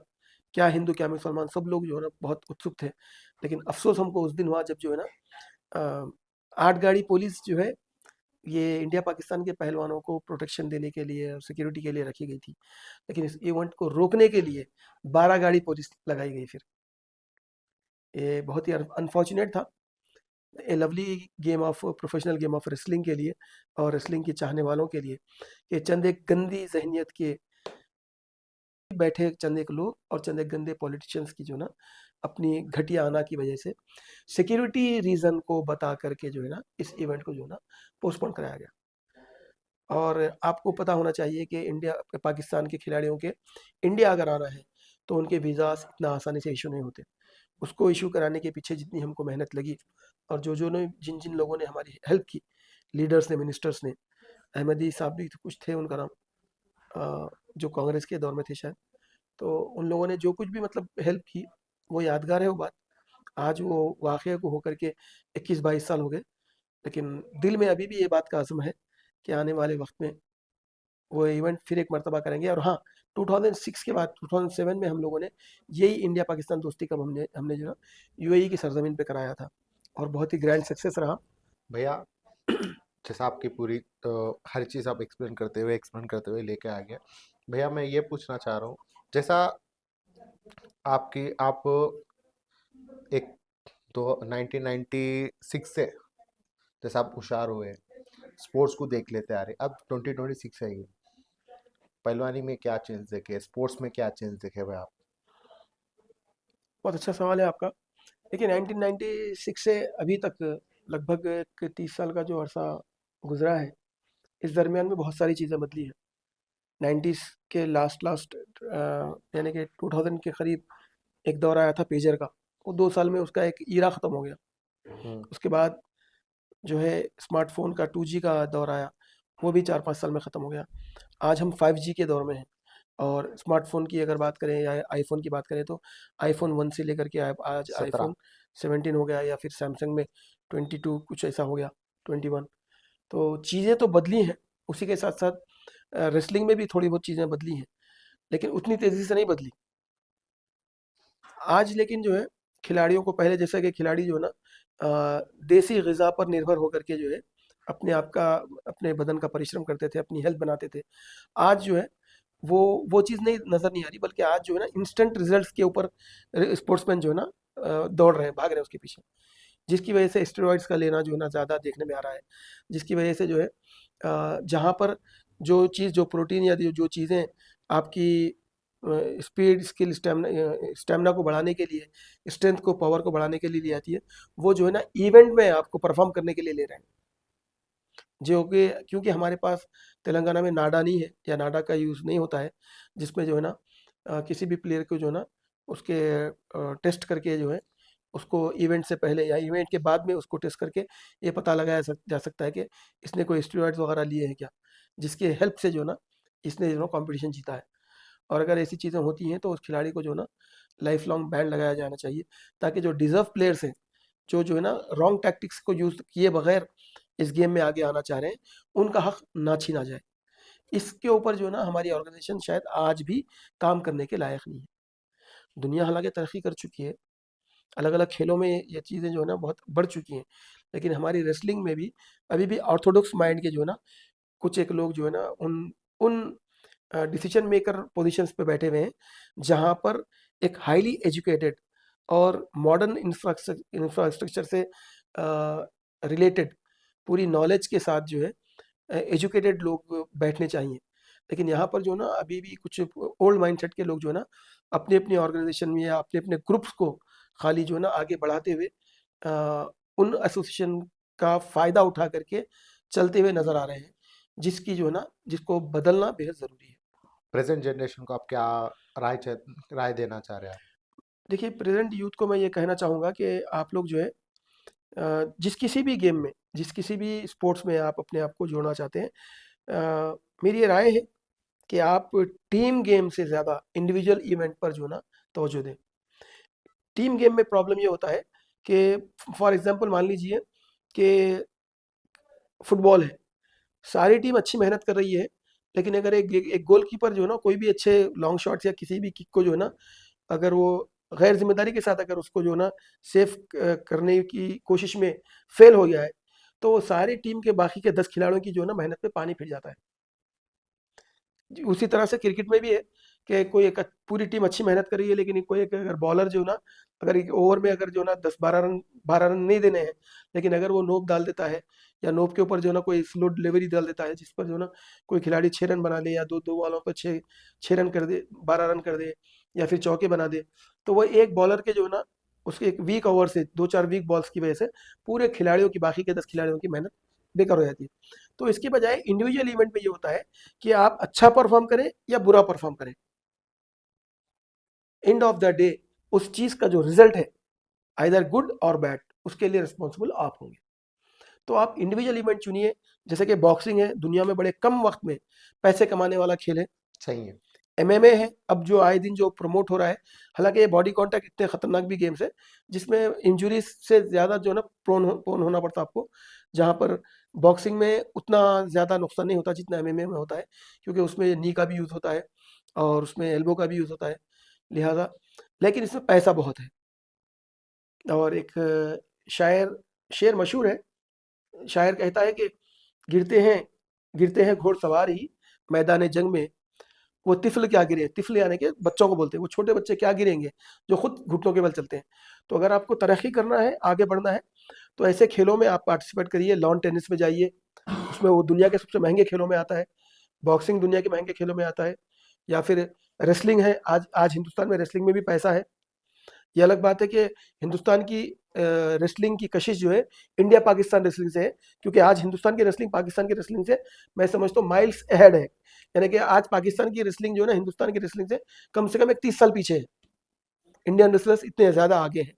क्या हिंदू क्या मुसलमान सब लोग जो है ना बहुत उत्सुक थे। लेकिन अफ़सोस हमको उस दिन हुआ जब जो है ना 8 गाड़ी पुलिस जो है ये इंडिया पाकिस्तान के पहलवानों को प्रोटेक्शन देने के लिए और सिक्योरिटी के लिए रखी गई थी। लेकिन इस इवेंट को रोकने के लिए 12 गाड़ी पुलिस लगाई गई फिर। ये बहुत ही अनफॉर्चुनेट था। ए lovely professional game of wrestling के लिए और रेसलिंग के चाहने वालों के लिए, कि चंद एक गंदी ज़हनियत के बैठे चंद एक लोग और चंद एक गंदे पॉलिटिशियंस की जो ना अपनी घटिया आना की वजह से सिक्योरिटी रीज़न को बता करके जो है ना इस इवेंट को जो है ना पोस्टपोन कराया गया। और आपको पता होना चाहिए कि पाकिस्तान के खिलाड़ियों के इंडिया अगर आना है, तो उनके वीज़ाज़ इतना आसानी से इश्यू नहीं होते। उसको इश्यू कराने के पीछे जितनी हमको मेहनत लगी, और जो ने जिन लोगों ने हमारी हेल्प की, लीडर्स ने, मिनिस्टर्स ने, अहमदी साहब भी कुछ थे उनका नाम, जो कांग्रेस के दौर में थे शायद। तो उन लोगों ने जो कुछ भी मतलब हेल्प की, वो यादगार है वो बात। आज वो वाक़या को होकर के 21-22 साल हो गए, लेकिन दिल में अभी भी ये बात का अज़्म है कि आने वाले वक़्त में वो इवेंट फिर एक मर्तबा करेंगे। और हाँ, 2006 के बाद 2007 में हम लोगों ने यही इंडिया पाकिस्तान दोस्ती कप हमने हमने जो है यूएई की सरज़मीन पे कराया था, और बहुत ही ग्रैंड सक्सेस रहा। भैया, जैसा आपकी पूरी हर चीज़ आप एक्सप्लेन करते हुए लेके आ गए, भैया मैं ये पूछना चाह रहा हूँ, जैसा आप एक दो 1996 से जैसे आप होशियार हुए, स्पोर्ट्स को देख लेते आ रहे, अब 2026 है ये, पहलवानी में क्या चेंज देखे, स्पोर्ट्स में क्या चेंज देखे भाई आप? बहुत अच्छा सवाल है आपका। देखिए 1996 से अभी तक लगभग एक 30 साल का जो अरसा गुजरा है, इस दरमियान में बहुत सारी चीज़ें बदली हैं। 90s के लास्ट लास्ट यानी कि 2000 के करीब एक दौर आया था पेजर का। वो 2 साल में उसका एक ईरा ख़त्म हो गया। हम्म। उसके बाद जो है स्मार्टफोन का 2G का दौर आया, वो भी 4-5 साल में ख़त्म हो गया। आज हम 5G के दौर में हैं। और स्मार्टफोन की अगर बात करें या आईफोन की बात करें, तो आईफोन 1 से लेकर के आज 17। आईफोन 17 हो गया, या फिर सैमसंग में 22 कुछ ऐसा हो गया, 21। तो चीज़ें तो बदली हैं। उसी के साथ साथ रेसलिंग में भी थोड़ी बहुत चीज़ें बदली हैं, लेकिन उतनी तेज़ी से नहीं बदली। आज लेकिन जो है खिलाड़ियों को, पहले जैसा कि खिलाड़ी जो है ना देसी ग़िज़ा पर निर्भर होकर के जो है अपने आप का, अपने बदन का परिश्रम करते थे, अपनी हेल्थ बनाते थे। आज जो है वो वो चीज़ नहीं नज़र नहीं आ रही, बल्कि आज जो है ना इंस्टेंट रिज़ल्ट्स के ऊपर स्पोर्ट्समैन जो है ना दौड़ रहे हैं, भाग रहे हैं उसके पीछे। जिसकी वजह से स्टेरॉइड्स का लेना जो है ना ज़्यादा देखने में आ रहा है। जिसकी वजह से जो है जहाँ पर जो चीज़, जो प्रोटीन या जो चीज़ें आपकी स्पीड, स्किल, स्टैमिना को बढ़ाने के लिए, स्ट्रेंथ को, पावर को बढ़ाने के लिए ली जाती है, वो जो है ना इवेंट में आपको परफॉर्म करने के लिए ले रहे हैं। जो कि क्योंकि हमारे पास तेलंगाना में नाडा नहीं है, या नाडा का यूज़ नहीं होता है, जिसमें जो है ना किसी भी प्लेयर को जो है ना उसके टेस्ट करके जो है उसको इवेंट से पहले या इवेंट के बाद में उसको टेस्ट करके ये पता लगाया जा सकता है कि इसने कोई स्टेरॉइड्स वगैरह लिए हैं क्या, जिसकी हेल्प से जो है ना इसने जो है कॉम्पिटिशन जीता है। और अगर ऐसी चीज़ें होती हैं तो उस खिलाड़ी को जो है ना लाइफ लॉन्ग बैन लगाया जाना चाहिए, ताकि जो डिजर्व प्लेयर्स हैं, जो है ना रॉन्ग टैक्टिक्स को यूज़ किए बगैर इस गेम में आगे आना चाह रहे हैं, उनका हक ना छीना जाए। इसके ऊपर जो है ना हमारी ऑर्गेनाइजेशन शायद आज भी काम करने के लायक नहीं है। दुनिया हालांकि तरक्की कर चुकी है, अलग अलग खेलों में ये चीज़ें जो है ना बहुत बढ़ चुकी हैं, लेकिन हमारी रेसलिंग में भी अभी भी ऑर्थोडॉक्स माइंड के जो है ना कुछ एक लोग जो है ना उन उन डिसीजन मेकर पोजीशंस पे बैठे हुए हैं, जहाँ पर एक हाईली एजुकेटेड और मॉडर्न इंफ्रास्ट्रक्चर से रिलेटेड पूरी नॉलेज के साथ जो है एजुकेटेड लोग बैठने चाहिए। लेकिन यहाँ पर जो है ना अभी भी कुछ ओल्ड माइंडसेट के लोग जो है ना अपनी अपनी ऑर्गेनाइजेशन में या अपने अपने ग्रुप्स को खाली जो है ना आगे बढ़ाते हुए उन एसोसिएशन का फ़ायदा उठा करके चलते हुए नज़र आ रहे हैं, जिसकी जो है ना जिसको बदलना बेहद ज़रूरी है। प्रेजेंट जनरेशन को आप क्या राय देना चाह रहे हैं आप? देखिए प्रेज़ेंट यूथ को मैं ये कहना चाहूँगा कि आप लोग जो है जिस किसी भी गेम में, जिस किसी भी स्पोर्ट्स में आप अपने आप को जोड़ना चाहते हैं, मेरी ये राय है कि आप टीम गेम से ज़्यादा इंडिविजुअल इवेंट पर जो है ना तवज्जो दें। टीम गेम में प्रॉब्लम ये होता है कि फॉर एग्ज़ाम्पल मान लीजिए कि फुटबॉल है, सारी टीम अच्छी मेहनत कर रही है, लेकिन अगर एक गोलकीपर जो है ना कोई भी अच्छे लॉन्ग शॉट्स या किसी भी किक को जो है ना, अगर वो गैर ज़िम्मेदारी के साथ अगर उसको जो है ना सेव करने की कोशिश में फेल हो गया है, तो वो सारी टीम के बाकी के 10 खिलाड़ियों की जो है ना मेहनत पे पानी फिर जाता है। जी, उसी तरह से क्रिकेट में भी है कि कोई एक पूरी टीम अच्छी मेहनत कर रही है, लेकिन कोई एक अगर बॉलर जो है ना, अगर एक ओवर में अगर जो है ना 10-12 रन नहीं देने हैं, लेकिन अगर वो नोक डाल देता है, या नोक के ऊपर जो है ना कोई स्लो डिलीवरी डाल देता है, जिस पर जो है ना कोई खिलाड़ी 6 रन बना ले, या 2-2 बॉलों पर 6 रन कर दे, 12 रन कर दे, या फिर चौके बना दे, तो वो एक बॉलर के जो है ना उसके एक वीक ओवर से 2-4 वीक बॉल्स की वजह से पूरे खिलाड़ियों की, बाकी के 10 खिलाड़ियों की मेहनत बेकार हो जाती है। तो इसके बजाय इंडिविजुअल इवेंट में ये होता है कि आप अच्छा परफॉर्म करें या बुरा परफॉर्म करें, एंड ऑफ द डे उस चीज का जो रिजल्ट है, आइदर गुड और बैड, उसके लिए रिस्पॉन्सिबल आप होंगे। तो आप इंडिविजुअल इवेंट चुनिए। जैसे कि बॉक्सिंग है, दुनिया में बड़े कम वक्त में पैसे कमाने वाला खेल है। सही है। एमएमए है, अब जो आए दिन जो प्रमोट हो रहा है, हालांकि ये बॉडी कांटेक्ट इतने खतरनाक भी गेम्स है, जिसमें इंजुरीज से ज़्यादा जो है ना प्रोन होना पड़ता है आपको। जहाँ पर बॉक्सिंग में उतना ज़्यादा नुकसान नहीं होता जितना एमएमए में होता है, क्योंकि उसमें नी का भी यूज़ होता है और उसमें एल्बो का भी यूज़ होता है, लिहाजा। लेकिन इसमें पैसा बहुत है। और एक शायर शेर मशहूर है, शायर कहता है कि गिरते हैं गिरते हैं घोड़सवार ही मैदान जंग में, वो तिफ़्ल क्या गिरे, तिफ़्ल यानी कि बच्चों को बोलते हैं, वो छोटे बच्चे क्या गिरेंगे, जो खुद घुटनों के बल चलते हैं। तो अगर आपको तरक्की करना है, आगे बढ़ना है, तो ऐसे खेलों में आप पार्टिसिपेट करिए, लॉन टेनिस में जाइए, उसमें वो दुनिया के सबसे महँगे खेलों में आता है, बॉक्सिंग दुनिया के महँगे खेलों में आता है, या फिर रेसलिंग है, आज आज हिंदुस्तान में रेसलिंग में भी पैसा है। ये अलग बात है कि हिंदुस्तान की रेसलिंग की कशिश जो है इंडिया पाकिस्तान रेसलिंग से है, क्योंकि आज हिंदुस्तान की रेसलिंग पाकिस्तान की रेसलिंग से मैं समझता हूँ माइल्स अहेड है। यानी कि आज पाकिस्तान की रेसलिंग जो है ना हिंदुस्तान की रेसलिंग से कम एक 30 साल पीछे है। इंडियन रेसलर्स इतने ज़्यादा आगे हैं।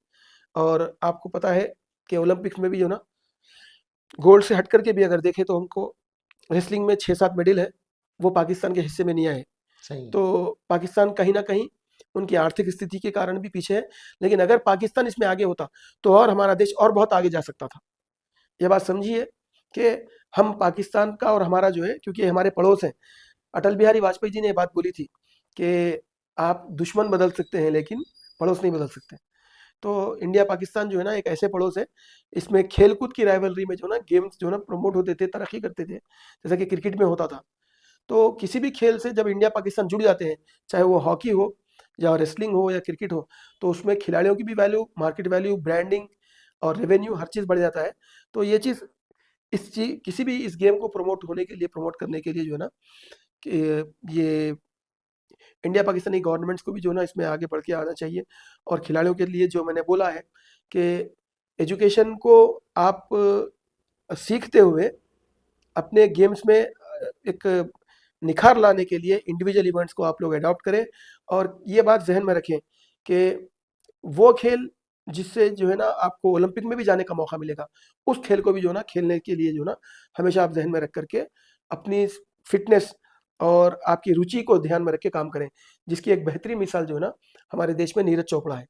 और आपको पता है कि ओलंपिक्स में भी जो ना गोल्ड से हट करके भी अगर देखें तो हमको रेसलिंग में 6-7 मेडल है, वो पाकिस्तान के हिस्से में नहीं आए। सही है। तो पाकिस्तान कहीं न कहीं उनकी आर्थिक स्थिति के कारण भी पीछे है, लेकिन अगर पाकिस्तान इसमें आगे होता, तो और हमारा देश और बहुत आगे जा सकता था। ये बात समझिए कि हम पाकिस्तान का और हमारा जो है, क्योंकि ये हमारे पड़ोस हैं। अटल बिहारी वाजपेयी जी ने ये बात बोली थी कि आप दुश्मन बदल सकते हैं, लेकिन पड़ोस नहीं बदल सकते। तो इंडिया पाकिस्तान जो है ना एक ऐसे पड़ोस है, इसमें खेल-कूद की राइवलरी में जो ना गेम्स जो ना प्रमोट होते थे, तरक्की करते थे, जैसा कि क्रिकेट में होता था। तो किसी भी खेल से जब इंडिया पाकिस्तान जुड़ जाते हैं, चाहे वो हॉकी हो या रेसलिंग हो या क्रिकेट हो, तो उसमें खिलाड़ियों की भी वैल्यू, मार्केट वैल्यू, ब्रांडिंग और रेवेन्यू हर चीज़ बढ़ जाता है। तो ये चीज़ किसी भी इस गेम को प्रमोट होने के लिए, प्रमोट करने के लिए जो है ना कि ये इंडिया पाकिस्तानी गवर्नमेंट्स को भी जो है ना इसमें आगे बढ़ के आना चाहिए। और खिलाड़ियों के लिए जो मैंने बोला है कि एजुकेशन को आप सीखते हुए अपने गेम्स में एक निखार लाने के लिए इंडिविजुअल इवेंट्स को आप लोग अडॉप्ट करें। और ये बात ज़हन में रखें कि वो खेल जिससे जो है ना आपको ओलंपिक में भी जाने का मौका मिलेगा, उस खेल को भी जो है ना खेलने के लिए जो है ना हमेशा आप ज़हन में रख कर के अपनी फ़िटनेस और आपकी रुचि को ध्यान में रख के काम करें। जिसकी एक बेहतरीन मिसाल जो है ना हमारे देश में नीरज चोपड़ा है।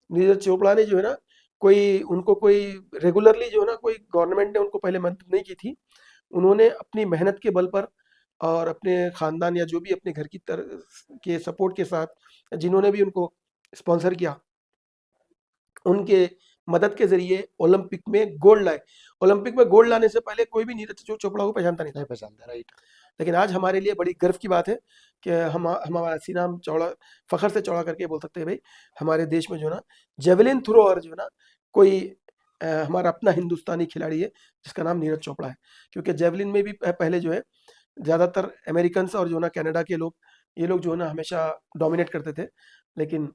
नीरज चोपड़ा ने जो है ना कोई रेगुलरली जो है ना कोई गवर्नमेंट ने उनको पहले मदद नहीं की थी। उन्होंने अपनी मेहनत के बल पर और अपने खानदान या जो भी अपने घर की के सपोर्ट के साथ जिन्होंने भी उनको स्पॉन्सर किया, उनके मदद के ज़रिए ओलंपिक में गोल्ड लाए। ओलंपिक में गोल्ड लाने से पहले कोई भी नीरज चोपड़ा को पहचानता नहीं था। नहीं पहचानते, राइट। लेकिन आज हमारे लिए बड़ी गर्व की बात है कि हमारा सीना हम चौड़ा, फ़ख्र से चौड़ा करके बोल सकते हैं भाई हमारे देश में जो है ना जेवलिन थ्रोअर जो है ना कोई हमारा अपना हिंदुस्तानी खिलाड़ी है जिसका नाम नीरज चोपड़ा है। क्योंकि जेवलिन में भी पहले जो है ज़्यादातर अमेरिकन्स और जो है ना कनाडा के लोग, ये लोग जो है ना हमेशा डोमिनेट करते थे। लेकिन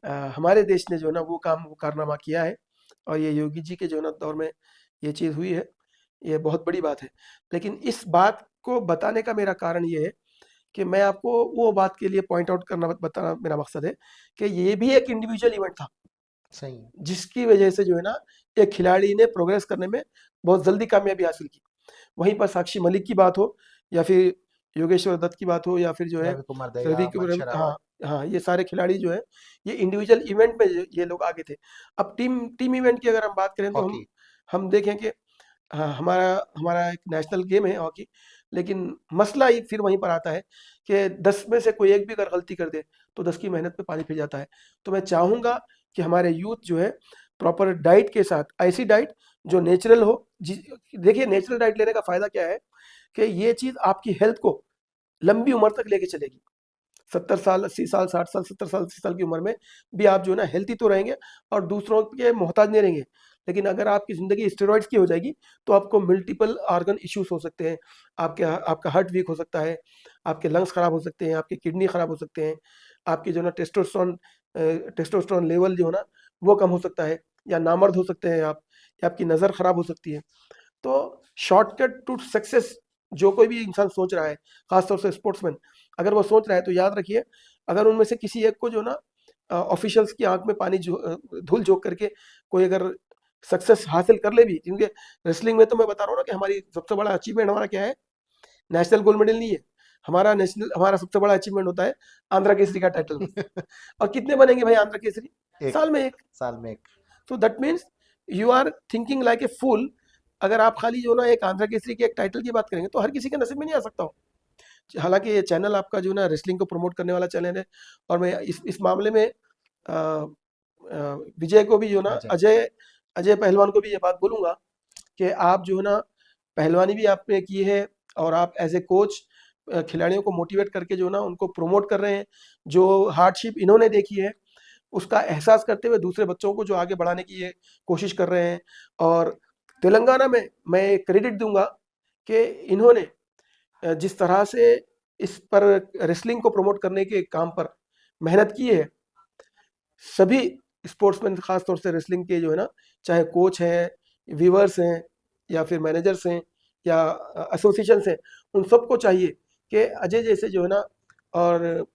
हमारे देश ने जो है ना वो कारनामा किया है। और ये योगी जी के जो है ना दौर में ये चीज़ हुई है, ये बहुत बड़ी बात है। लेकिन इस बात को बताने का मेरा कारण ये है कि मैं आपको वो बात के लिए पॉइंट आउट करना बताना मेरा मकसद है कि ये भी एक इंडिविजुअल इवेंट था, सही है। जिसकी वजह से जो है ना एक खिलाड़ी ने प्रोग्रेस करने में बहुत जल्दी कामयाबी हासिल की। वहीं पर साक्षी मलिक की बात हो या फिर योगेश्वर दत्त की बात हो या फिर जो है रवि कुमार देगा, रवि मन रवि शरावत। हाँ, हाँ, ये सारे खिलाड़ी जो हैं, ये इंडिविजुअल इवेंट में ये लोग आगे थे। अब टीम टीम इवेंट की अगर हम बात करें तो हॉकी। हम देखें कि हाँ, हमारा हमारा एक नेशनल गेम है हॉकी। लेकिन मसला ही फिर वहीं पर आता है कि 10 में से कोई एक भी अगर गलती कर दे, तो 10 की मेहनत पे पानी फिर जाता है। तो मैं चाहूँगा कि हमारे यूथ जो है प्रॉपर डाइट के साथ, ऐसी डाइट जो नेचुरल हो। देखिए नेचुरल डाइट लेने का फ़ायदा क्या है कि ये चीज़ आपकी हेल्थ को लंबी उम्र तक लेके चलेगी। 70 साल, 80 साल, 60 साल, 70 साल, 80 साल की उम्र में भी आप जो है ना हेल्थी तो रहेंगे और दूसरों के मोहताज नहीं रहेंगे। लेकिन अगर आपकी ज़िंदगी स्टेरॉइड्स की हो जाएगी, तो आपको मल्टीपल ऑर्गन इश्यूज़ हो सकते हैं। आपका हार्ट वीक हो सकता है, आपके लंग्स खराब हो सकते हैं, आपकी किडनी खराब हो सकते हैं, आपकी जो है ना टेस्टोस्टेरोन लेवल जो है ना, वो कम हो सकता है या नामर्द हो सकते हैं आप, या आपकी नज़र खराब हो सकती है। तो शॉर्टकट टू सक्सेस जो कोई भी इंसान सोच रहा है, खासतौर से स्पोर्ट्समैन, अगर वो सोच रहा है तो याद रखिए, अगर उनमें से किसी एक को जो ना ऑफिशियल्स की आंख में पानी धूल झोंक करके कोई अगर सक्सेस हासिल कर ले भी, क्योंकि रेसलिंग में तो मैं बता रहा हूँ ना कि हमारी सबसे बड़ा अचीवमेंट हमारा क्या है, नेशनल गोल्ड मेडल नहीं है। हमारा सबसे बड़ा अचीवमेंट होता है आंध्रा केसरी का टाइटल। और कितने बनेंगे भाई आंध्रा केसरी? एक साल में एक। साल में एक। तो that means you are thinking like a fool. अगर आप खाली जो ना एक आंध्रा केसरी के एक टाइटल की बात करेंगे, तो हर किसी के नसीब में नहीं आ सकता हो। हालांकि ये चैनल आपका जो ना रेसलिंग को प्रमोट करने वाला चैनल है। और मैं इस मामले में विजय को भी जो ना अजय। अजय अजय पहलवान को भी ये बात बोलूँगा कि आप जो है ना पहलवानी भी आपने की है, और आप एज ए कोच खिलाड़ियों को मोटिवेट करके जो है ना उनको प्रमोट कर रहे हैं। जो हार्डशिप इन्होंने देखी है, उसका एहसास करते हुए दूसरे बच्चों को जो आगे बढ़ाने की ये कोशिश कर रहे हैं। और तेलंगाना में मैं क्रेडिट दूँगा कि इन्होंने जिस तरह से इस पर रेसलिंग को प्रमोट करने के काम पर मेहनत की है, सभी स्पोर्ट्समैन खास तौर से रेसलिंग के जो है ना, चाहे कोच हैं, व्यूअर्स हैं या फिर मैनेजर्स हैं या एसोसिएशंस हैं, उन सबको चाहिए कि अजय जैसे जो है ना, और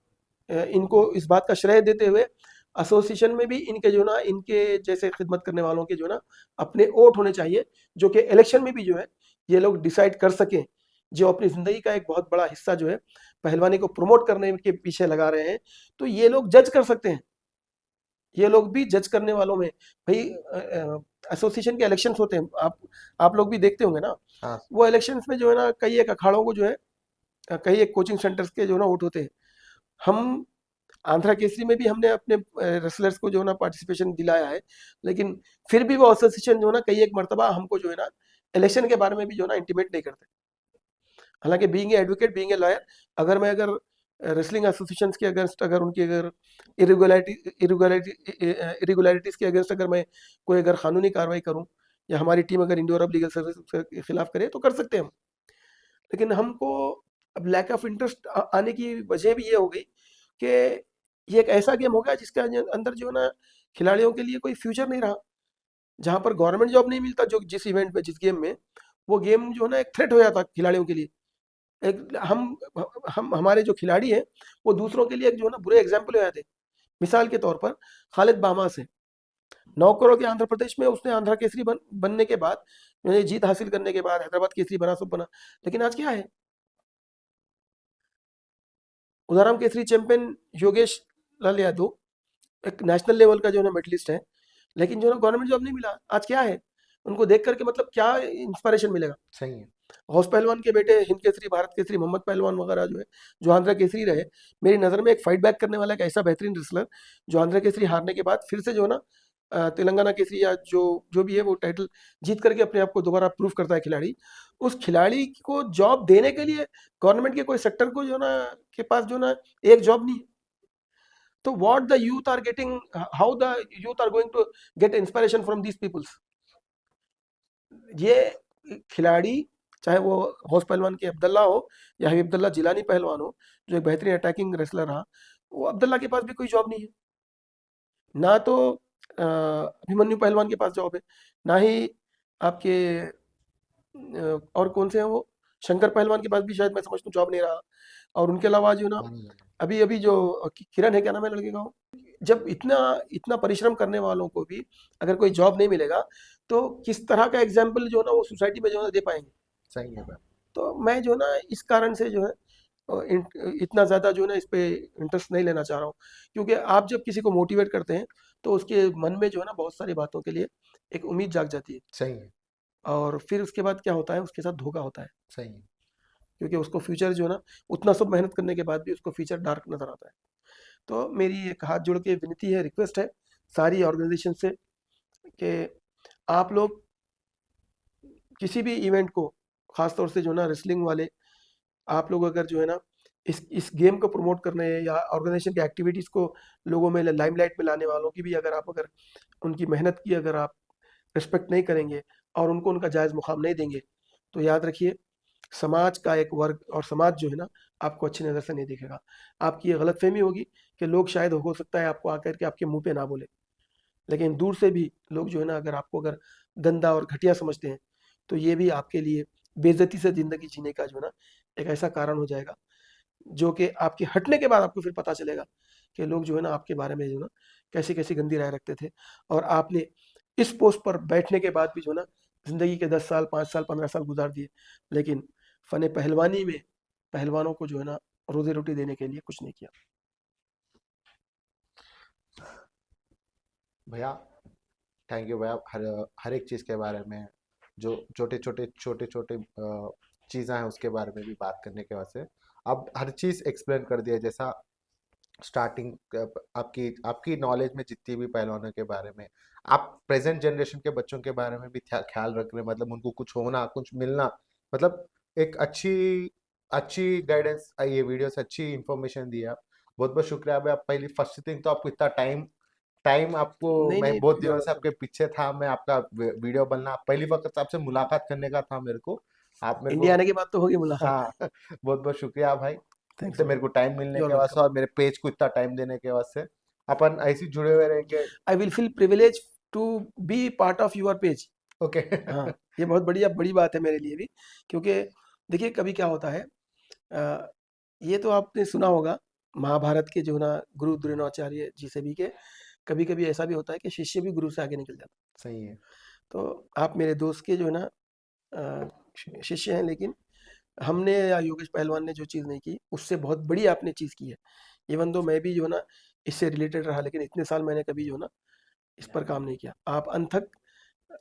इनको इस बात का श्रेय देते हुए एसोसिएशन में भी इनके जो है ना, इनके जैसे खिदमत करने वालों के जो है ना अपने वोट होने चाहिए, जो कि इलेक्शन में भी जो है ये लोग डिसाइड कर सकें। जो अपनी ज़िंदगी का एक बहुत बड़ा हिस्सा जो है पहलवानी को प्रमोट करने के पीछे लगा रहे हैं, तो ये लोग जज कर सकते हैं। ये लोग भी जज करने वालों में भाई, एसोसिएशन के इलेक्शंस होते हैं, आप लोग भी देखते होंगे ना। हाँ वो इलेक्शंस में जो है ना कई एक अखाड़ों को जो है, कई एक कोचिंग सेंटर्स के जो है ना वोट होते हैं। हम आंध्रा केसरी में भी हमने अपने रेसलर्स को जो है ना पार्टिसिपेशन दिलाया है, लेकिन फिर भी वो एसोसिएशन जो है ना कई एक मर्तबा हमको जो है ना इलेक्शन के बारे में भी जो है ना इंटीमेट नहीं करते। हालांकि being advocate, being a lawyer, अगर रेसलिंग एसोसिएशंस के अगेंस्ट, अगर उनकी अगर इरेगुलरिटीज के अगेंस्ट अगर मैं कोई अगर कानूनी कार्रवाई करूं, या हमारी टीम अगर इंडोर अब लीगल सर्विस के खिलाफ करे, तो कर सकते हैं हम। लेकिन हमको अब लैक ऑफ इंटरेस्ट आने की वजह भी ये हो गई कि ये एक ऐसा गेम हो गया जिसके अंदर जो है ना खिलाड़ियों के लिए कोई फ्यूचर नहीं रहा। जहाँ पर गवर्नमेंट जॉब नहीं मिलता, जो जिस इवेंट में, जिस गेम में, वो गेम जो है ना एक थ्रेट हो जाता खिलाड़ियों के लिए। एक हम हमारे जो खिलाड़ी हैं, वो दूसरों के लिए एक जो है ना बुरे एग्जाम्पल हो जाते हैं। मिसाल के तौर पर खालिद बामास है, 9 करोड़ के आंध्र प्रदेश में उसने आंध्रा केसरी बनने के बाद, यानी जीत हासिल करने के बाद हैदराबाद केसरी बना, सब बना। लेकिन आज क्या है, उदाराम केसरी चैंपियन योगेश लाल यादव एक नेशनल लेवल का जो है ना मेडलिस्ट है, लेकिन जो है ना गवर्नमेंट जॉब नहीं मिला। आज क्या है, उनको देख करके मतलब क्या इंस्पिरेशन मिलेगा। सही है। हौस पहलवान के बेटे हिंद केसरी, भारत केसरी मोहम्मद पहलवान वगैरह जो है, जो आंध्रा केसरी रहे, मेरी नज़र में एक फाइट बैक करने वाला एक ऐसा बेहतरीन रेसलर, जो आंध्रा केसरी हारने के बाद फिर से जो है ना तेलंगाना केसरी या जो जो भी है वो टाइटल जीत करके अपने आप को दोबारा प्रूव करता है खिलाड़ी। उस खिलाड़ी को जॉब देने के लिए गवर्नमेंट के कोई सेक्टर को जो है ना के पास जो है ना एक जॉब नहीं है। तो what the youth are getting, how the youth are going to get inspiration from these peoples. ये खिलाड़ी, चाहे वो हौस पहलवान के अब्दुल्ला हो या हबीब अब्दुल्ला जिलानी पहलवान हो, जो एक बेहतरीन अटैकिंग रेसलर रहा, वो अब्दुल्ला के पास भी कोई जॉब नहीं है। ना तो अभिमन्यु पहलवान के पास जॉब है, ना ही आपके और कौन से हैं वो, शंकर पहलवान के पास भी शायद मैं समझता हूँ जॉब नहीं रहा। और उनके अलावा जो है ना मानी जानी। अभी अभी जो किरण है, क्या नाम है लड़के का वो, जब इतना इतना परिश्रम करने वालों को भी अगर कोई जॉब नहीं मिलेगा, तो किस तरह का एग्जाम्पल जो है ना वो सोसाइटी में जो है ना दे पाएंगे। सही है भाई। तो मैं जो है ना इस कारण से जो है इतना ज़्यादा जो है ना इस पे इंटरेस्ट नहीं लेना चाह रहा हूँ। क्योंकि आप जब किसी को मोटिवेट करते हैं, तो उसके मन में जो है ना बहुत सारी बातों के लिए एक उम्मीद जाग जाती है। सही है। और फिर उसके बाद क्या होता है, उसके साथ धोखा होता है। सही है। क्योंकि उसको फ्यूचर जो है ना उतना सब मेहनत करने के बाद भी उसको फ्यूचर डार्क नज़र आता है। तो मेरी एक हाथ जोड़ के विनती है, रिक्वेस्ट है सारी ऑर्गेनाइजेशन से, कि आप लोग किसी भी इवेंट को, खास तौर से जो है ना रेसलिंग वाले, आप लोग अगर जो है ना इस गेम को प्रमोट करने या ऑर्गेनाइजेशन की एक्टिविटीज़ को लोगों में लाइमलाइट में लाने वालों की भी अगर आप, अगर उनकी मेहनत की अगर आप रिस्पेक्ट नहीं करेंगे और उनको उनका जायज़ मुकाम नहीं देंगे, तो याद रखिए समाज का एक वर्ग और समाज जो है ना आपको अच्छी नज़र से नहीं देखेगा। आपकी ये गलतफहमी होगी कि लोग शायद हो सकता है आपको आकर के आपके मुंह पे ना बोले, लेकिन दूर से भी लोग जो है ना अगर आपको अगर गंदा और घटिया समझते हैं, तो ये भी आपके लिए बेइज्जती से ज़िंदगी जीने का जो है ना एक ऐसा कारण हो जाएगा, जो कि आपके हटने के बाद आपको फिर पता चलेगा कि लोग जो है ना आपके बारे में जो है ना कैसी-कैसी गंदी राय रखते थे। और आपने इस पोस्ट पर बैठने के बाद भी जो है ना ज़िंदगी के 10 साल, 5 साल, 15 साल गुज़ार दिए, लेकिन फ़न पहलवानी में पहलवानों को जो है ना रोज़ी-रोटी देने के लिए कुछ नहीं किया। भैया थैंक यू भैया, हर हर एक चीज़ के बारे में, जो छोटे छोटे चीज़ें हैं उसके बारे में भी बात करने के वास्ते अब हर चीज़ एक्सप्लेन कर दिया। जैसा स्टार्टिंग आपकी आपकी नॉलेज में जितनी भी पहलवानों के बारे में, आप प्रेजेंट जनरेशन के बच्चों के बारे में भी ख्याल रख रहे हैं, मतलब उनको कुछ होना कुछ मिलना, मतलब एक अच्छी अच्छी गाइडेंस, ये वीडियो से अच्छी इंफॉर्मेशन दी आप। बहुत बहुत शुक्रिया भाई। आप पहली फर्स्ट थिंग तो आपको इतना टाइम टाइम आपको, नहीं, मैं नहीं, बहुत यू आर दिनों से वेलकम। आपके पीछे था, मैं आपका वीडियो बनना पहली वक्त आपसे मुलाकात करने का था मेरे को, आप मेरे को। इंडिया आने के बाद तो होगी मुलाकात। हाँ बहुत बहुत शुक्रिया भाई, थैंक्स इतने अ मेरे लॉट। को टाइम मिलने यू आर के वास्ते वेलकम। और मेरे पेज को इतना टाइम देने के वास्ते। अपन ऐसे ही जुड़े हुए रहेंगे। I will feel privilege to be part of your page. Okay. हाँ, ये बहुत बढ़िया बड़ी बात है मेरे लिए भी, क्योंकि देखिए कभी क्या होता है, ये तो आपने सुना होगा महाभारत के जो है ना गुरु द्रोणाचार्य जी से भी के, कभी-कभी ऐसा भी होता है कि शिष्य भी गुरु से आगे निकल जाता है। सही है। तो आप मेरे दोस्त के जो है ना शिष्य हैं, लेकिन हमने या योगेश पहलवान ने जो चीज़ नहीं की, उससे बहुत बड़ी आपने चीज़ की है। इवन दो मैं भी जो है ना इससे रिलेटेड रहा, लेकिन इतने साल मैंने कभी जो है ना इस पर काम नहीं किया। आप अनथक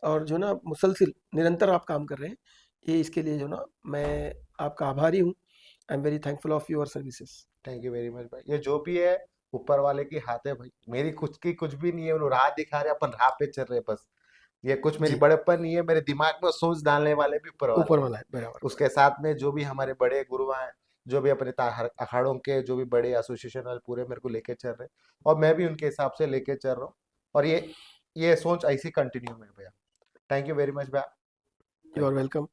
और जो है ना मुसलसिल निरंतर आप काम कर रहे हैं, ये इसके लिए जो है ना मैं आपका आभारी हूँ। I am very thankful of your services. Thank you very much भाई। ये जो भी है ऊपर वाले की हाथ है भाई, मेरी खुद की कुछ भी नहीं है, वो राह दिखा रहे, अपन राह पे चल रहे बस। ये कुछ मेरी जी, बड़प्पन नहीं है, मेरे दिमाग में सोच डालने वाले भी ऊपर वाले ऊपर हैं। वाला है, बराबर, उसके बराबर। साथ में जो भी हमारे बड़े गुरु हैं, जो भी अपने अखाड़ों के जो भी बड़े एसोसिएशन वाले पूरे मेरे को लेके चल रहे हैं, और मैं भी उनके हिसाब से लेके चल रहा हूँ। और ये सोच ऐसी कंटिन्यू में भैया। थैंक यू वेरी मच भैया। You are thank welcome.